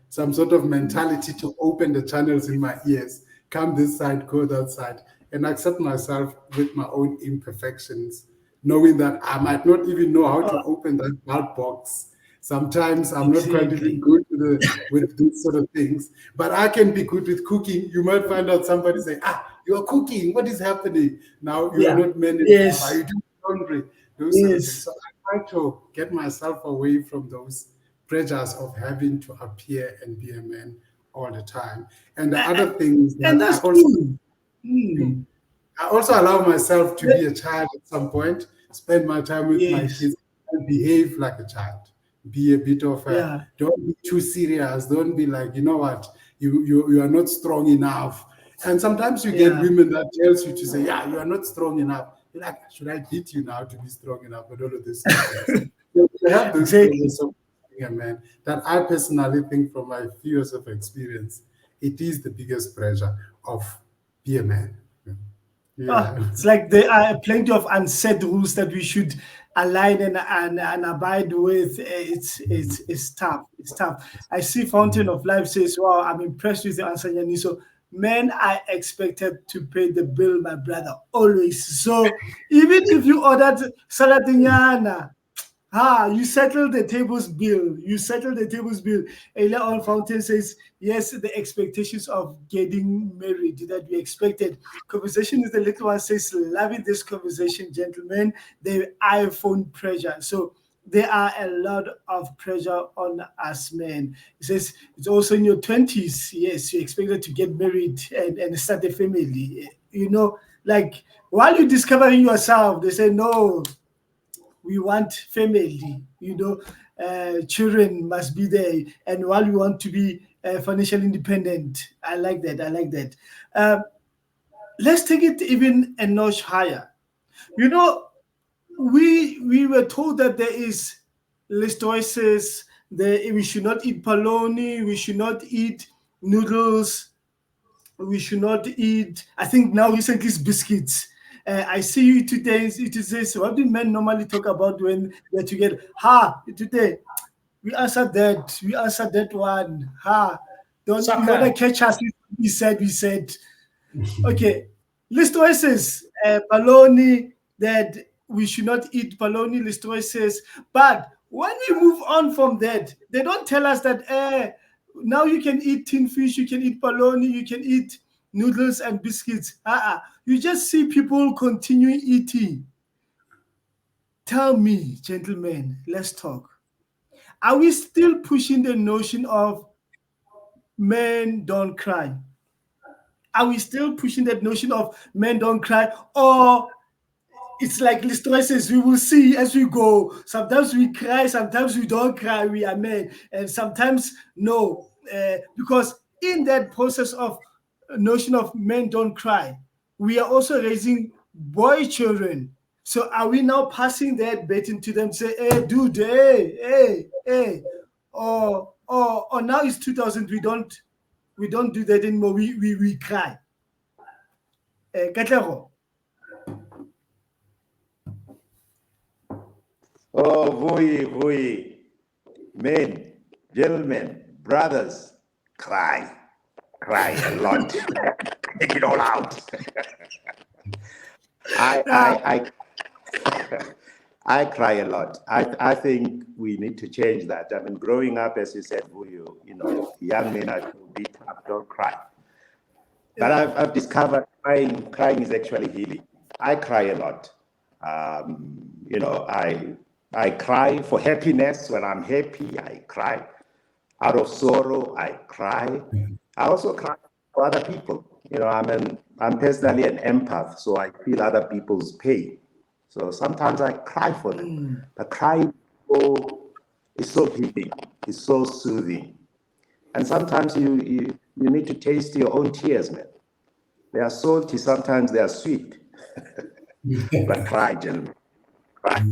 [SPEAKER 5] some sort of mentality to open the channels in my ears, come this side, go that side, and accept myself with my own imperfections, knowing that I might not even know how to open that bulb box. Sometimes I'm not quite even
[SPEAKER 1] Exactly.
[SPEAKER 5] good with these sort of things, but I can be good with cooking. You might find out somebody say, you are cooking. What is happening? Now you are
[SPEAKER 1] Yeah.
[SPEAKER 5] not men enough. Are
[SPEAKER 1] Yes.
[SPEAKER 5] you doing laundry? Those sort of things.
[SPEAKER 1] Yes.
[SPEAKER 5] So I try to get myself away from those pressures of having to appear and be a man all the time. And the other thing is
[SPEAKER 1] And
[SPEAKER 5] that
[SPEAKER 1] that's true. Mm.
[SPEAKER 5] I also allow myself to be a child at some point, spend my time with my
[SPEAKER 1] Yes.
[SPEAKER 5] kids, and behave like a child. Be a bit of
[SPEAKER 1] Yeah.
[SPEAKER 5] don't be too serious. Don't be like, you know what, you are not strong enough. And sometimes you get
[SPEAKER 1] Yeah.
[SPEAKER 5] women that tells you to say, yeah, you are not strong enough. You're like, should I beat you now to be strong enough? And all of these sort of things. So you have those
[SPEAKER 1] Exactly.
[SPEAKER 5] pressures. So a man, that I personally think from my few years of experience, it is the biggest pressure of be a man. Yeah.
[SPEAKER 1] It's like there are plenty of unsaid rules that we should align and abide with. It's tough. It's tough. I see Fountain of Life says, "Wow, I'm impressed with the answer, Yanni." So, men are expected to pay the bill, my brother, always. So, even if you ordered saladinyana, you settle the tables bill. You settle the tables bill. Earlier on, Fountain says, yes, the expectations of getting married that we expected. Conversation with the little one says, loving this conversation, gentlemen. The iPhone pressure. So there are a lot of pressure on us men. It says, it's also in your 20s. Yes, you're expected to get married and start a family. You know, like while you're discovering yourself, they say, no, we want family, children must be there. And while we want to be financially independent, I like that. I like that. Let's take it even a notch higher. We were told that there is listoisis, we should not eat polony, we should not eat noodles, we should not eat, I think now recently it's biscuits. I see you today. It says, what do men normally talk about when they're together? Today we answered that. We answered that one. Don't you wanna catch us? We said. Okay. Listoisis, baloney, that we should not eat baloney, listoisis. But when we move on from that, they don't tell us that now you can eat tin fish, you can eat baloney, you can eat noodles and biscuits. You just see people continue eating. Tell me, gentlemen, let's talk. Are we still pushing the notion of men don't cry? Are we still pushing that notion of men don't cry? Or it's like listoisis, we will see as we go. Sometimes we cry, sometimes we don't cry, we are men. And sometimes no. Because in that process of notion of men don't cry, we are also raising boy children. So are we now passing that baton to them, say, hey, dude, hey, or now it's 2000, we don't do that anymore, we cry. Katlego.
[SPEAKER 3] Oh, vui. Men, gentlemen, brothers, cry a lot. Take it all out. I cry a lot. I think we need to change that. I mean, growing up, as you said, young men are be tough, don't cry. But I've discovered crying is actually healing. I cry a lot. I cry for happiness. When I'm happy, I cry. Out of sorrow, I cry. I also cry for other people. I'm personally an empath, so I feel other people's pain. So sometimes I cry for them. But crying is so healing. It's so soothing. And sometimes you need to taste your own tears, man. They are salty, sometimes they are sweet. But cry, gentlemen. Cry.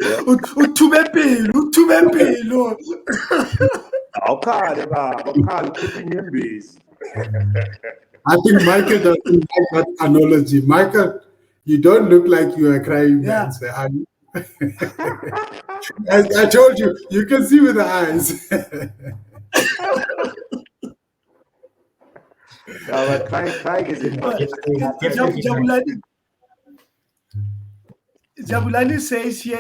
[SPEAKER 5] I think Michael doesn't like that analogy. Michael, you don't look like you are crying.
[SPEAKER 1] Yeah.
[SPEAKER 5] I told you, you can see with the eyes.
[SPEAKER 3] Crying is
[SPEAKER 1] Jabulani says here,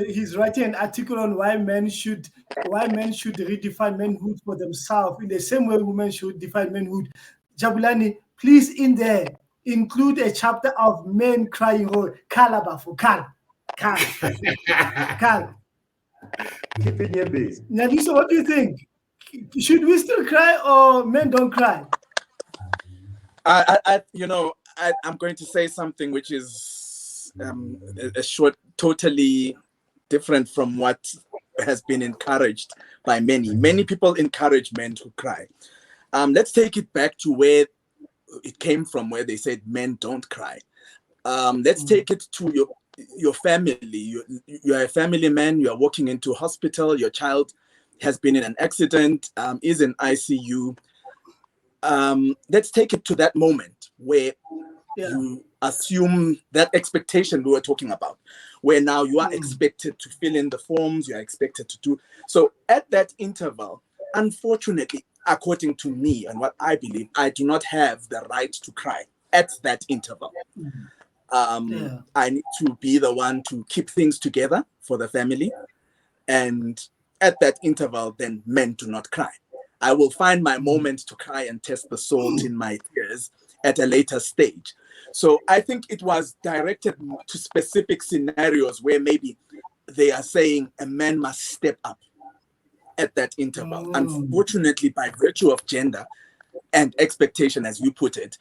[SPEAKER 1] he's writing an article on why men should redefine manhood for themselves in the same way women should define manhood. Jabulani, please in there include a chapter of men crying or Kalabafu. Kal.
[SPEAKER 3] Keep in your base.
[SPEAKER 1] Nyadiso, what do you think? Should we still cry or men don't cry?
[SPEAKER 4] I'm going to say something which is totally different from what has been encouraged by many. Many people encourage men to cry. Let's take it back to where it came from, where they said men don't cry. Let's take it to your family, you're a family man, you're walking into hospital, your child has been in an accident, is in ICU. Let's take it to that moment where you assume that expectation we were talking about, where now you are expected to fill in the forms, you are expected to do. So at that interval, unfortunately, according to me and what I believe, I do not have the right to cry at that interval. I need to be the one to keep things together for the family. And at that interval, then men do not cry. I will find my moment to cry and test the salt in my tears at a later stage. So I think it was directed to specific scenarios where maybe they are saying a man must step up at that interval. Unfortunately, by virtue of gender and expectation, as you put it,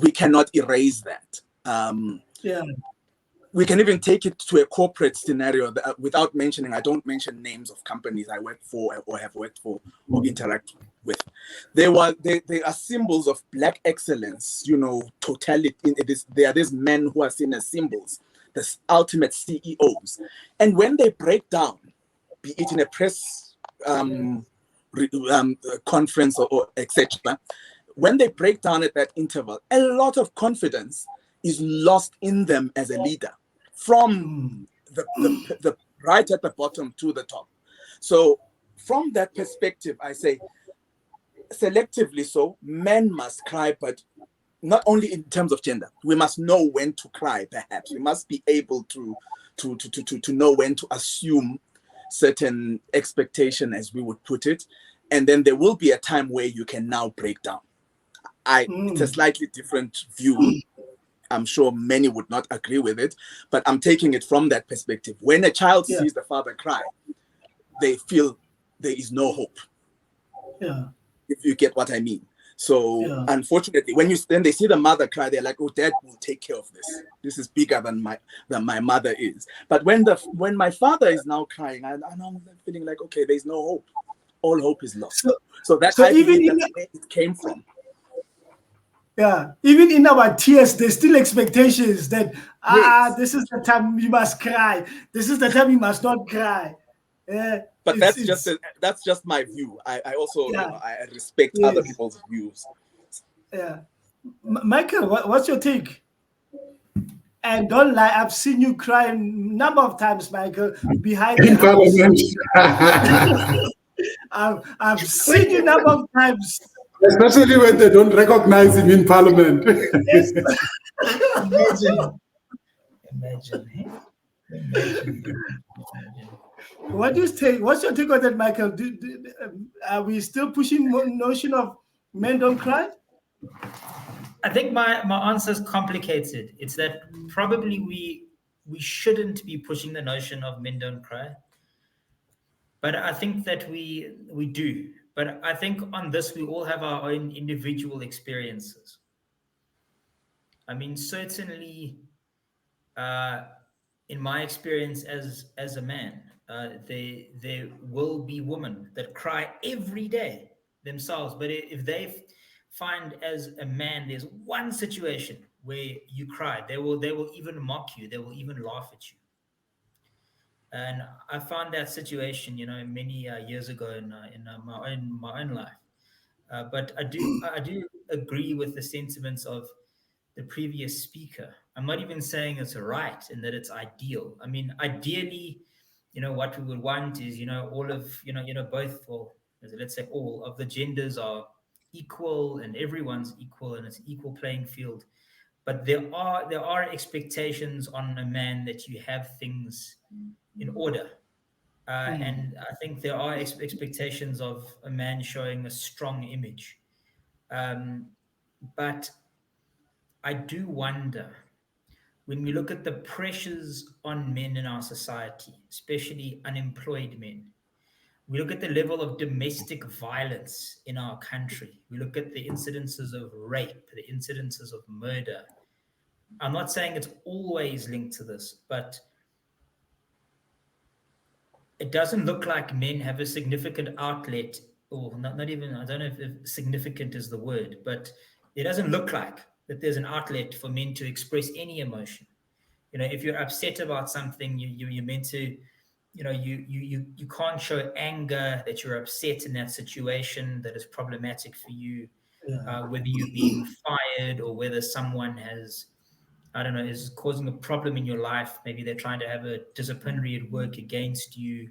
[SPEAKER 4] we cannot erase that. We can even take it to a corporate scenario that, without mentioning, I don't mention names of companies I work for or have worked for or interact with. They are symbols of black excellence, totality. They are these men who are seen as symbols, the ultimate CEOs. And when they break down, be it in a press conference or etc., when they break down at that interval, a lot of confidence is lost in them as a leader, from the right at the bottom to the top. So from that perspective, I say selectively so, men must cry, but not only in terms of gender. We must know when to cry, perhaps. We must be able to know when to assume certain expectation, as we would put it. And then there will be a time where you can now break down. It's a slightly different view. I'm sure many would not agree with it, but I'm taking it from that perspective. When a child sees the father cry, they feel there is no hope. If you get what I mean. So unfortunately, when they see the mother cry, they're like, "Oh, dad will take care of this. This is bigger than my mother is." But when my father is now crying, I'm feeling like, okay, there's no hope. All hope is lost. So that's where it came from.
[SPEAKER 1] Yeah, even in our tears, there's still expectations that this is the time you must cry. This is the time you must not cry.
[SPEAKER 4] But that's just my view. I also I respect other people's views.
[SPEAKER 1] Yeah, Michael, what's your take? And don't lie, I've seen you cry a number of times, Michael, behind
[SPEAKER 5] in
[SPEAKER 1] the
[SPEAKER 5] Parliament.
[SPEAKER 1] I've seen you a number of times.
[SPEAKER 5] Especially when they don't recognize him in Parliament.
[SPEAKER 1] Yes.
[SPEAKER 2] Imagine.
[SPEAKER 1] What do you think? What's your take on that, Michael? Are we still pushing notion of men don't cry?
[SPEAKER 2] I think my answer is complicated. It's that probably we shouldn't be pushing the notion of men don't cry. But I think that we do. But I think on this, we all have our own individual experiences. I mean, certainly, in my experience as a man, there will be women that cry every day themselves. But if they find as a man, there's one situation where you cry, they will even mock you. They will even laugh at you. And I found that situation, many years ago in my own life. But I do agree with the sentiments of the previous speaker. I'm not even saying it's right and that it's ideal. I mean, ideally, what we would want is, all of, both, or let's say all of the genders are equal and everyone's equal and it's an equal playing field. But there are expectations on a man that you have things in order. And I think there are expectations of a man showing a strong image. But I do wonder, when we look at the pressures on men in our society, especially unemployed men, we look at the level of domestic violence in our country, we look at the incidences of rape, the incidences of murder. I'm not saying it's always linked to this, but it doesn't look like men have a significant outlet, or not even, I don't know if significant is the word, but it doesn't look like that there's an outlet for men to express any emotion. if you're upset about something, you're meant to, you can't show anger that you're upset in that situation that is problematic for you, whether you're being fired or whether someone has, I don't know, is causing a problem in your life. Maybe they're trying to have a disciplinary at work against you.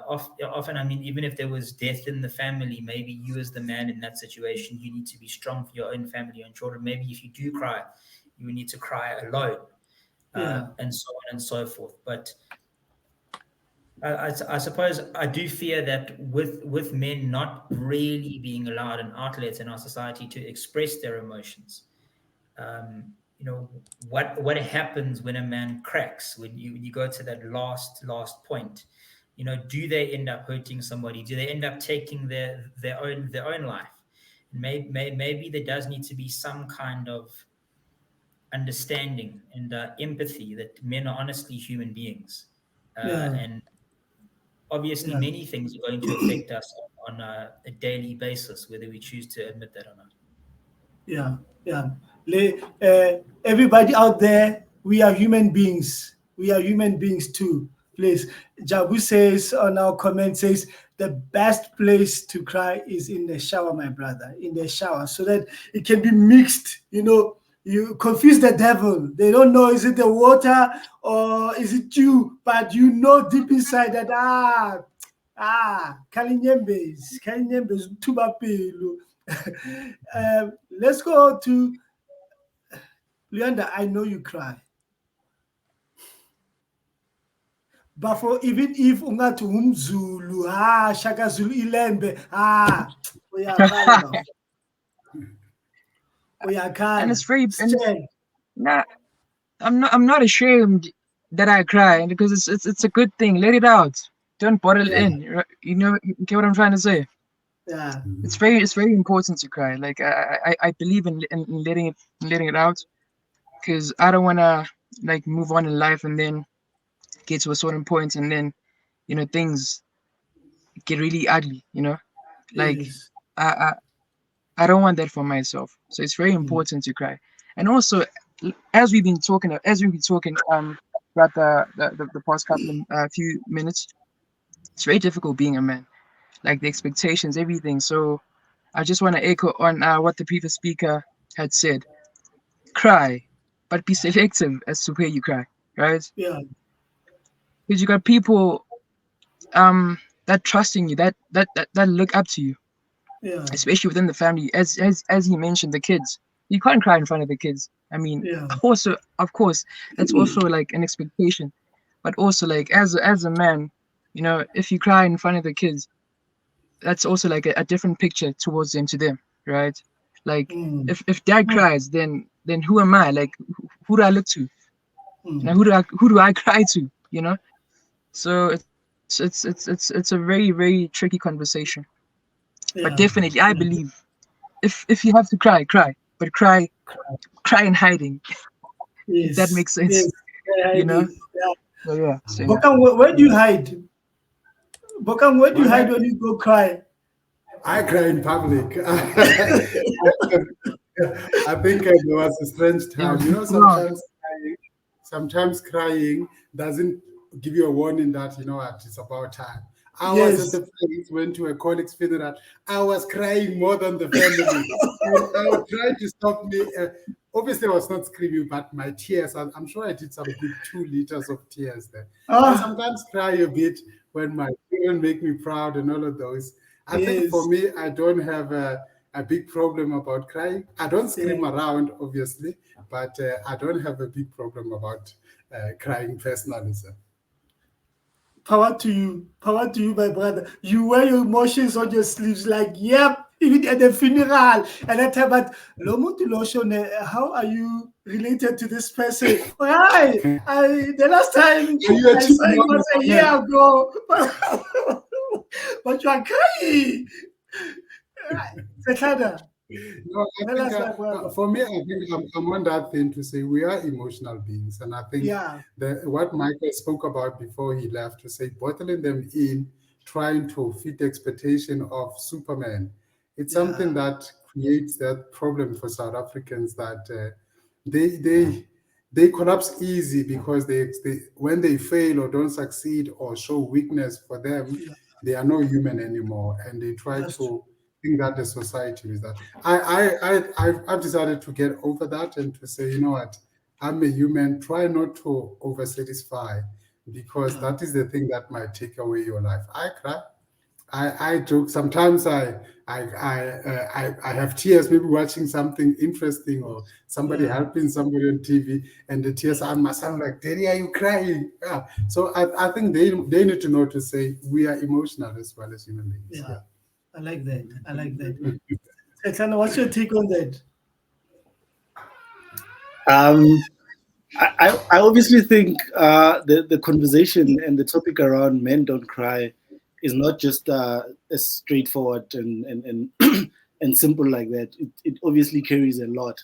[SPEAKER 2] Often, I mean, even if there was death in the family, maybe you as the man in that situation, you need to be strong for your own family and children. Maybe if you do cry, you need to cry alone, and so on and so forth. But I suppose I do fear that with men not really being allowed an outlet in our society to express their emotions, what happens when a man cracks, when you go to that last point, do they end up hurting somebody? Do they end up taking their own life? Maybe there does need to be some kind of understanding and empathy that men are honestly human beings, and obviously many things are going to affect us on a daily basis, whether we choose to admit that or not.
[SPEAKER 1] Everybody out there, we are human beings. We are human beings too. Please, Jabu says on our comment, says the best place to cry is in the shower, my brother, in the shower, so that it can be mixed. You confuse the devil. They don't know, is it the water or is it you? But deep inside that, Kalinyembes, Tubapelu. Let's go to Leander. I know you cry. But for even if ungathi umZulu, Shaka Zulu ilembe,
[SPEAKER 7] and it's very, I'm not ashamed that I cry, because it's a good thing. Let it out. Don't bottle it in. You get what I'm trying to say?
[SPEAKER 1] Yeah.
[SPEAKER 7] It's very important to cry. Like I believe in letting it out, because I don't want to like move on in life and then get to a certain point and then things get really ugly. Like
[SPEAKER 1] Yes.
[SPEAKER 7] I don't want that for myself. So it's very important to cry. And also, as we've been talking throughout the past couple of few minutes, it's very difficult being a man. Like the expectations, everything. So I just want to echo on what the previous speaker had said. Cry, but be selective as to where you cry, right?
[SPEAKER 1] Yeah.
[SPEAKER 7] Because you got people that trust in you, that look up to you.
[SPEAKER 1] Yeah.
[SPEAKER 7] Especially within the family. As he mentioned, the kids. You can't cry in front of the kids. I mean, also, of course, that's also like an expectation. But also, like as a man, if you cry in front of the kids, that's also like a different picture towards them, right? Like if dad cries, then who am I? Like who do I look to? Who do I cry to? So it's a very, very tricky conversation. But definitely, I believe if you have to cry, but cry in hiding.
[SPEAKER 1] Yes.
[SPEAKER 7] If that makes sense.
[SPEAKER 1] Yes.
[SPEAKER 7] So yeah.
[SPEAKER 1] Bokang, where do you hide? Bokang, where do you hide when you go cry?
[SPEAKER 5] I cry in public. I think there was a strange time. Sometimes crying doesn't give you a warning that it's about time. I was at the place, went to a colleague's funeral. I was crying more than the family. And I was trying to stop me. Obviously, I was not screaming, but my tears, I'm sure I did some good 2 liters of tears there. I sometimes cry a bit when my children make me proud and all of those. I think for me, I don't have a big problem about crying. I don't scream around, obviously, but I don't have a big problem about crying personally, sir.
[SPEAKER 1] Power to you, my brother. You wear your emotions on your sleeves, like, even at the funeral. And that time, but how are you related to this person? Why? The last time I saw you was a year ago. But you are crying.
[SPEAKER 5] No, I think, for me, I think I'm on that thing to say we are emotional beings. And I think what Michael spoke about before he left, to say bottling them in, trying to fit the expectation of Superman, it's something that creates that problem for South Africans, that they collapse easy because they when they fail or don't succeed or show weakness, for them, they are no human anymore, and they try to think that the society is that. I've decided to get over that and to say, you know what, I'm a human. Try not to over satisfy, because that is the thing that might take away your life. I cry. I joke sometimes. I have tears, maybe watching something interesting or somebody helping somebody on TV, and the tears are on my son, like, Daddy, are you crying? Yeah. So I think they need to know to say we are emotional as well as human beings.
[SPEAKER 1] Yeah. I like that. I like that. Alexander, what's your take on that?
[SPEAKER 6] I obviously think the conversation and the topic around men don't cry is not just as straightforward and and simple like that. It obviously carries a lot.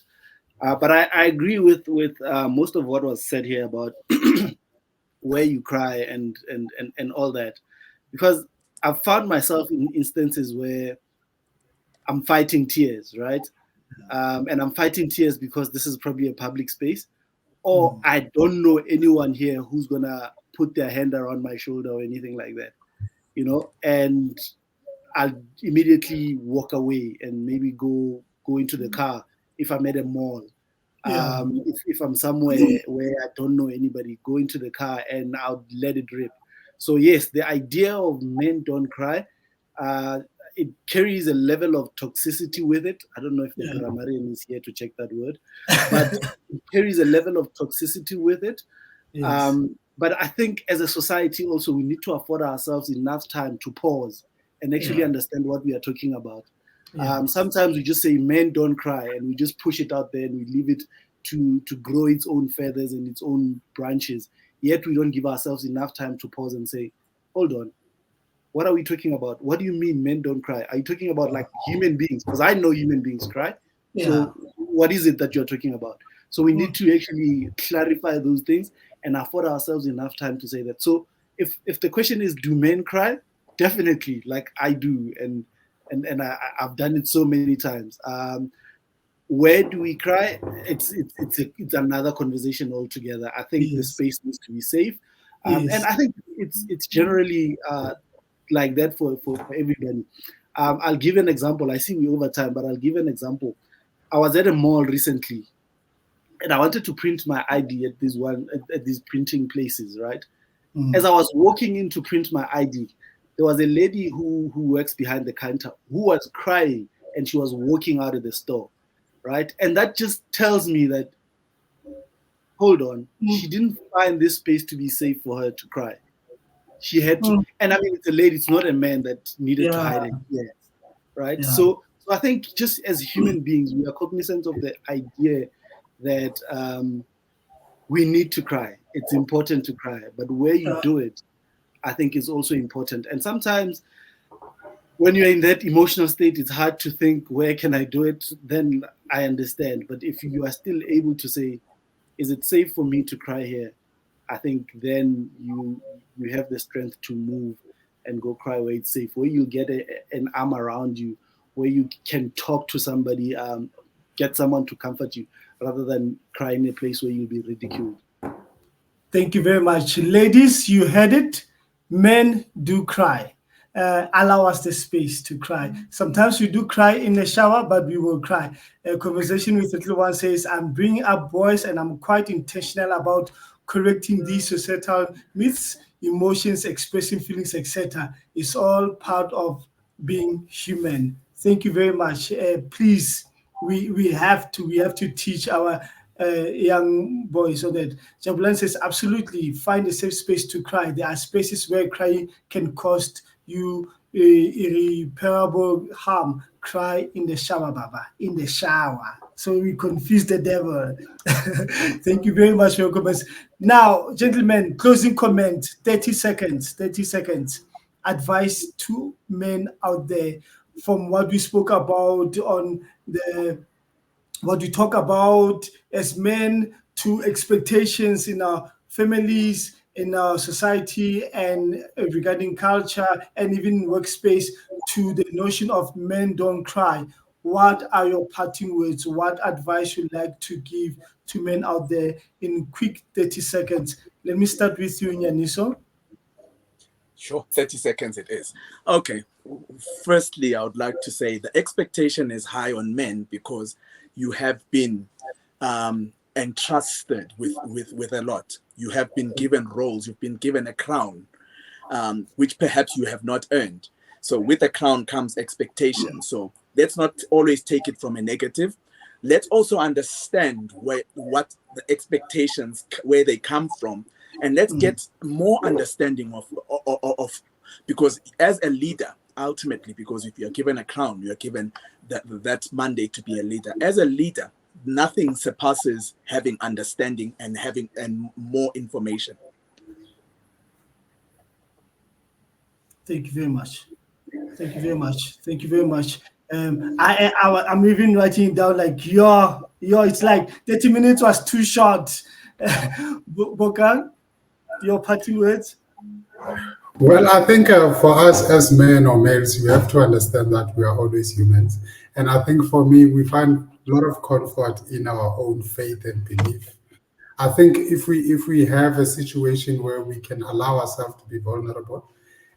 [SPEAKER 6] But I agree with most of what was said here about where you cry and all that, because I've found myself in instances where I'm fighting tears, right? And I'm fighting tears because this is probably a public space, or I don't know anyone here who's gonna put their hand around my shoulder or anything like that, and I'll immediately walk away and maybe go into the car if I'm at a mall. If I'm somewhere where I don't know anybody, go into the car and I'll let it rip. So yes, the idea of men don't cry, it carries a level of toxicity with it. I don't know if the grammarian is here to check that word, but it carries a level of toxicity with it.
[SPEAKER 1] Yes.
[SPEAKER 6] But I think as a society also, we need to afford ourselves enough time to pause and actually understand what we are talking about. Sometimes we just say men don't cry and we just push it out there and we leave it to grow its own feathers and its own branches. Yet we don't give ourselves enough time to pause and say, hold on, what are we talking about? What do you mean men don't cry? Are you talking about like human beings? Because I know human beings cry. So what is it that you're talking about? So we need to actually clarify those things and afford ourselves enough time to say that. So if the question is, do men cry? Definitely, like I do, and I've done it so many times. Where do we cry? It's another conversation altogether. I think the space needs to be safe, and I think it's generally like that for everybody. I'll give an example. I see we over time, but I'll give an example. I was at a mall recently, and I wanted to print my ID at these printing places, right? As I was walking in to print my ID, there was a lady who works behind the counter who was crying, and she was walking out of the store, right? And that just tells me that, hold on, she didn't find this space to be safe for her to cry. She had to, and I mean, it's a lady, it's not a man that needed to hide it yet, right? So I think just as human beings, we are cognizant of the idea that we need to cry. It's important to cry, but where you do it, I think is also important. And sometimes when you're in that emotional state, it's hard to think, where can I do it? Then I understand. But if you are still able to say, is it safe for me to cry here? I think then you have the strength to move and go cry where it's safe, where you get an arm around you, where you can talk to somebody, get someone to comfort you, rather than cry in a place where you'll be ridiculed.
[SPEAKER 1] Thank you very much. Ladies, you heard it. Men do cry. Allow us the space to cry. Sometimes we do cry in the shower, but we will cry. A conversation with the little one says, I'm bringing up boys and I'm quite intentional about correcting these societal myths, emotions, expressing feelings, etc. It's all part of being human. Thank you very much. Please, we have to teach our young boys so that Jabulan says, absolutely, find a safe space to cry. There are spaces where crying can cost you irreparable harm. Cry in the shower, Baba, in the shower. So we confuse the devil. Thank you very much for your comments. Now, gentlemen, closing comment, 30 seconds, 30 seconds. Advice to men out there from what we spoke about on what we talk about as men, to expectations in our families, in our society, and regarding culture, and even workspace, to the notion of men don't cry. what are your parting words? What advice you'd like to give to men out there in quick 30 seconds? Let me start with you, Nyaniso.
[SPEAKER 4] Sure, 30 seconds it is. Okay. Firstly, I would like to say the expectation is high on men because you have been entrusted with a lot. You have been given roles, you've been given a crown, which perhaps you have not earned. So with a crown comes expectation. So let's not always take it from a negative. Let's also understand what the expectations, where they come from, and let's get more understanding of because as a leader, ultimately, because if you're given a crown, you're given that mandate to be a leader. As a leader, nothing surpasses having understanding and having more information.
[SPEAKER 1] Thank you very much. Thank you very much. Thank you very much. I'm even writing down like it's like 30 minutes was too short. Bokan, your parting words?
[SPEAKER 5] Well, I think for us as men or males, we have to understand that we are always humans. And I think for me, we find a lot of comfort in our own faith and belief. I think if we have a situation where we can allow ourselves to be vulnerable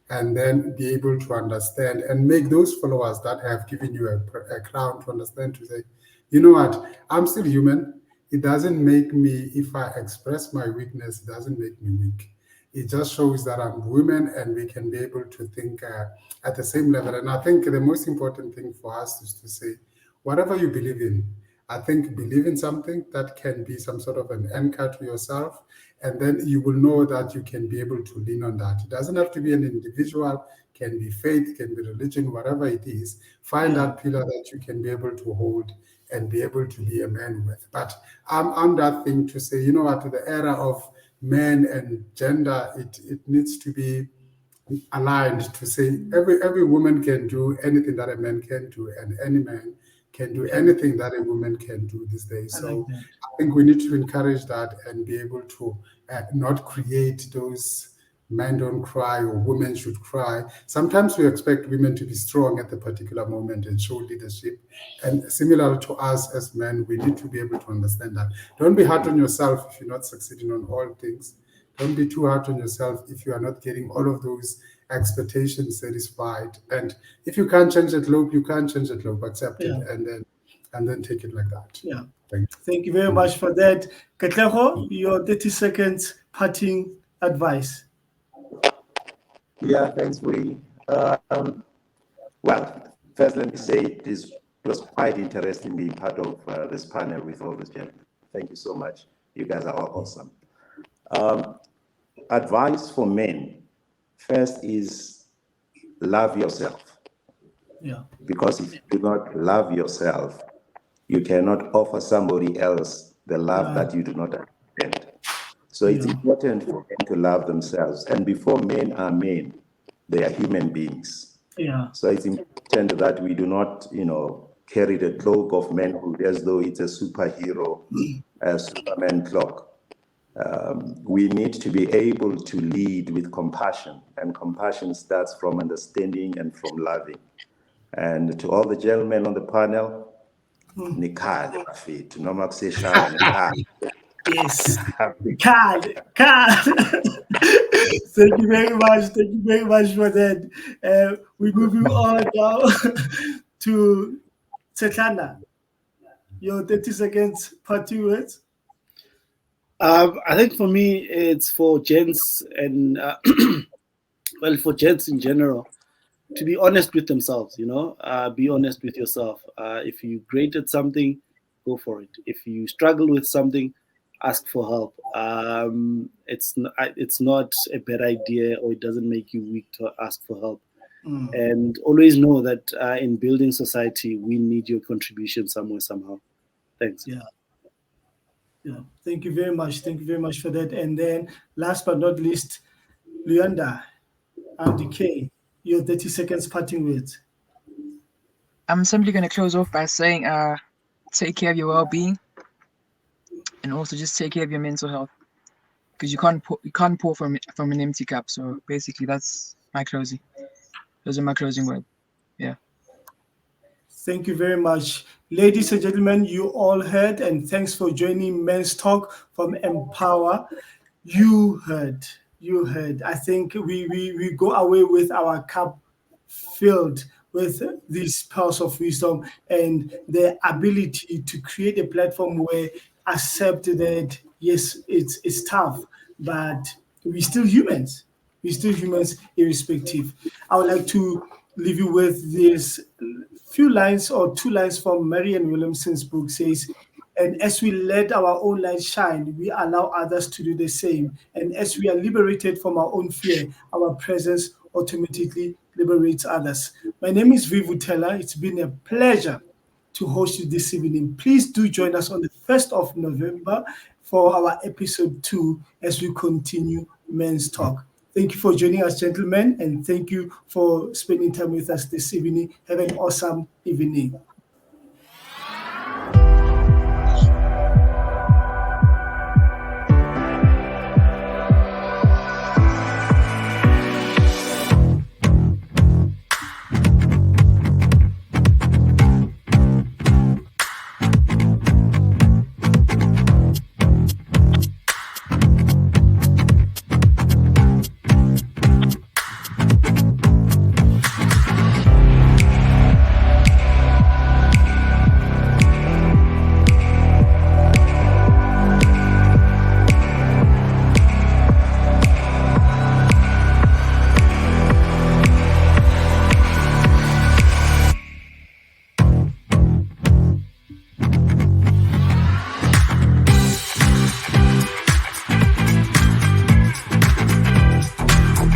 [SPEAKER 5] and then be able to understand and make those followers that have given you a crown to understand, to say, you know what, I'm still human. It doesn't make me, if I express my weakness, it doesn't make me weak. It just shows that I'm women and we can be able to think at the same level. And I think the most important thing for us is to say, whatever you believe in, I think believe in something that can be some sort of an anchor to yourself. And then you will know that you can be able to lean on that. It doesn't have to be an individual, can be faith, can be religion, whatever it is. Find that pillar that you can be able to hold and be able to be a man with. But I'm that thing to say, you know what, the era of men and gender, it needs to be aligned to say every woman can do anything that a man can do, and any man can do anything that a woman can do these days. So I think we need to encourage that and be able to not create those men don't cry or women should cry. Sometimes we expect women to be strong at the particular moment and show leadership. And similar to us as men, we need to be able to understand that. Don't be hard on yourself if you're not succeeding on all things. Don't be too hard on yourself if you are not getting all of those expectations satisfied. And if you can't change that loop, you can't change that loop. Accept it and then take it like that.
[SPEAKER 1] Yeah. Thank you very much for that. Katleho, your 30 seconds parting advice.
[SPEAKER 3] Yeah, thanks, Willie. Well, first let me say it was quite interesting being part of this panel with all these gentlemen. Thank you so much. You guys are all awesome. Advice for men, first is love yourself.
[SPEAKER 1] Yeah.
[SPEAKER 3] Because if you do not love yourself, you cannot offer somebody else the love that you do not understand. So it's important for men to love themselves. And before men are men, they are human beings.
[SPEAKER 1] Yeah.
[SPEAKER 3] So it's important that we do not, carry the cloak of manhood as though it's a superhero, a Superman cloak. We need to be able to lead with compassion, and compassion starts from understanding and from loving. And to all the gentlemen on the panel, Nikad, Fit,
[SPEAKER 1] yes, Card. Thank you very much. Thank you very much for that. We're moving on now to Tetlana. Your 30 seconds parting words.
[SPEAKER 6] I think for me, it's for gents and well, for gents in general, to be honest with themselves. Be honest with yourself. If you great at something, go for it. If you struggle with something, ask for help. It's not a bad idea, or it doesn't make you weak to ask for help. And always know that in building society, we need your contribution somewhere, somehow. Thanks.
[SPEAKER 1] Yeah. Thank you very much. Thank you very much for that. And then, last but not least, Luanda and DK, your 30 seconds parting words.
[SPEAKER 7] I'm simply going to close off by saying, take care of your well-being, and also just take care of your mental health, because you can't pour from an empty cup. So basically, that's my closing. Those are my closing words. Yeah.
[SPEAKER 1] Thank you very much. Ladies and gentlemen, you all heard, and thanks for joining Men's Talk from Empower. You heard. I think we go away with our cup filled with these pearls of wisdom and the ability to create a platform where accept that yes, it's tough, but we're still humans. We're still humans irrespective. I would like to leave you with this few lines or two lines from Marianne Williamson's book says, and as we let our own light shine, we allow others to do the same. And as we are liberated from our own fear, our presence automatically liberates others. My name is Vivu Teller. It's been a pleasure to host you this evening. Please do join us on the 1st of November for our episode 2 as we continue Men's Talk. Thank you for joining us, gentlemen, and thank you for spending time with us this evening. Have an awesome evening.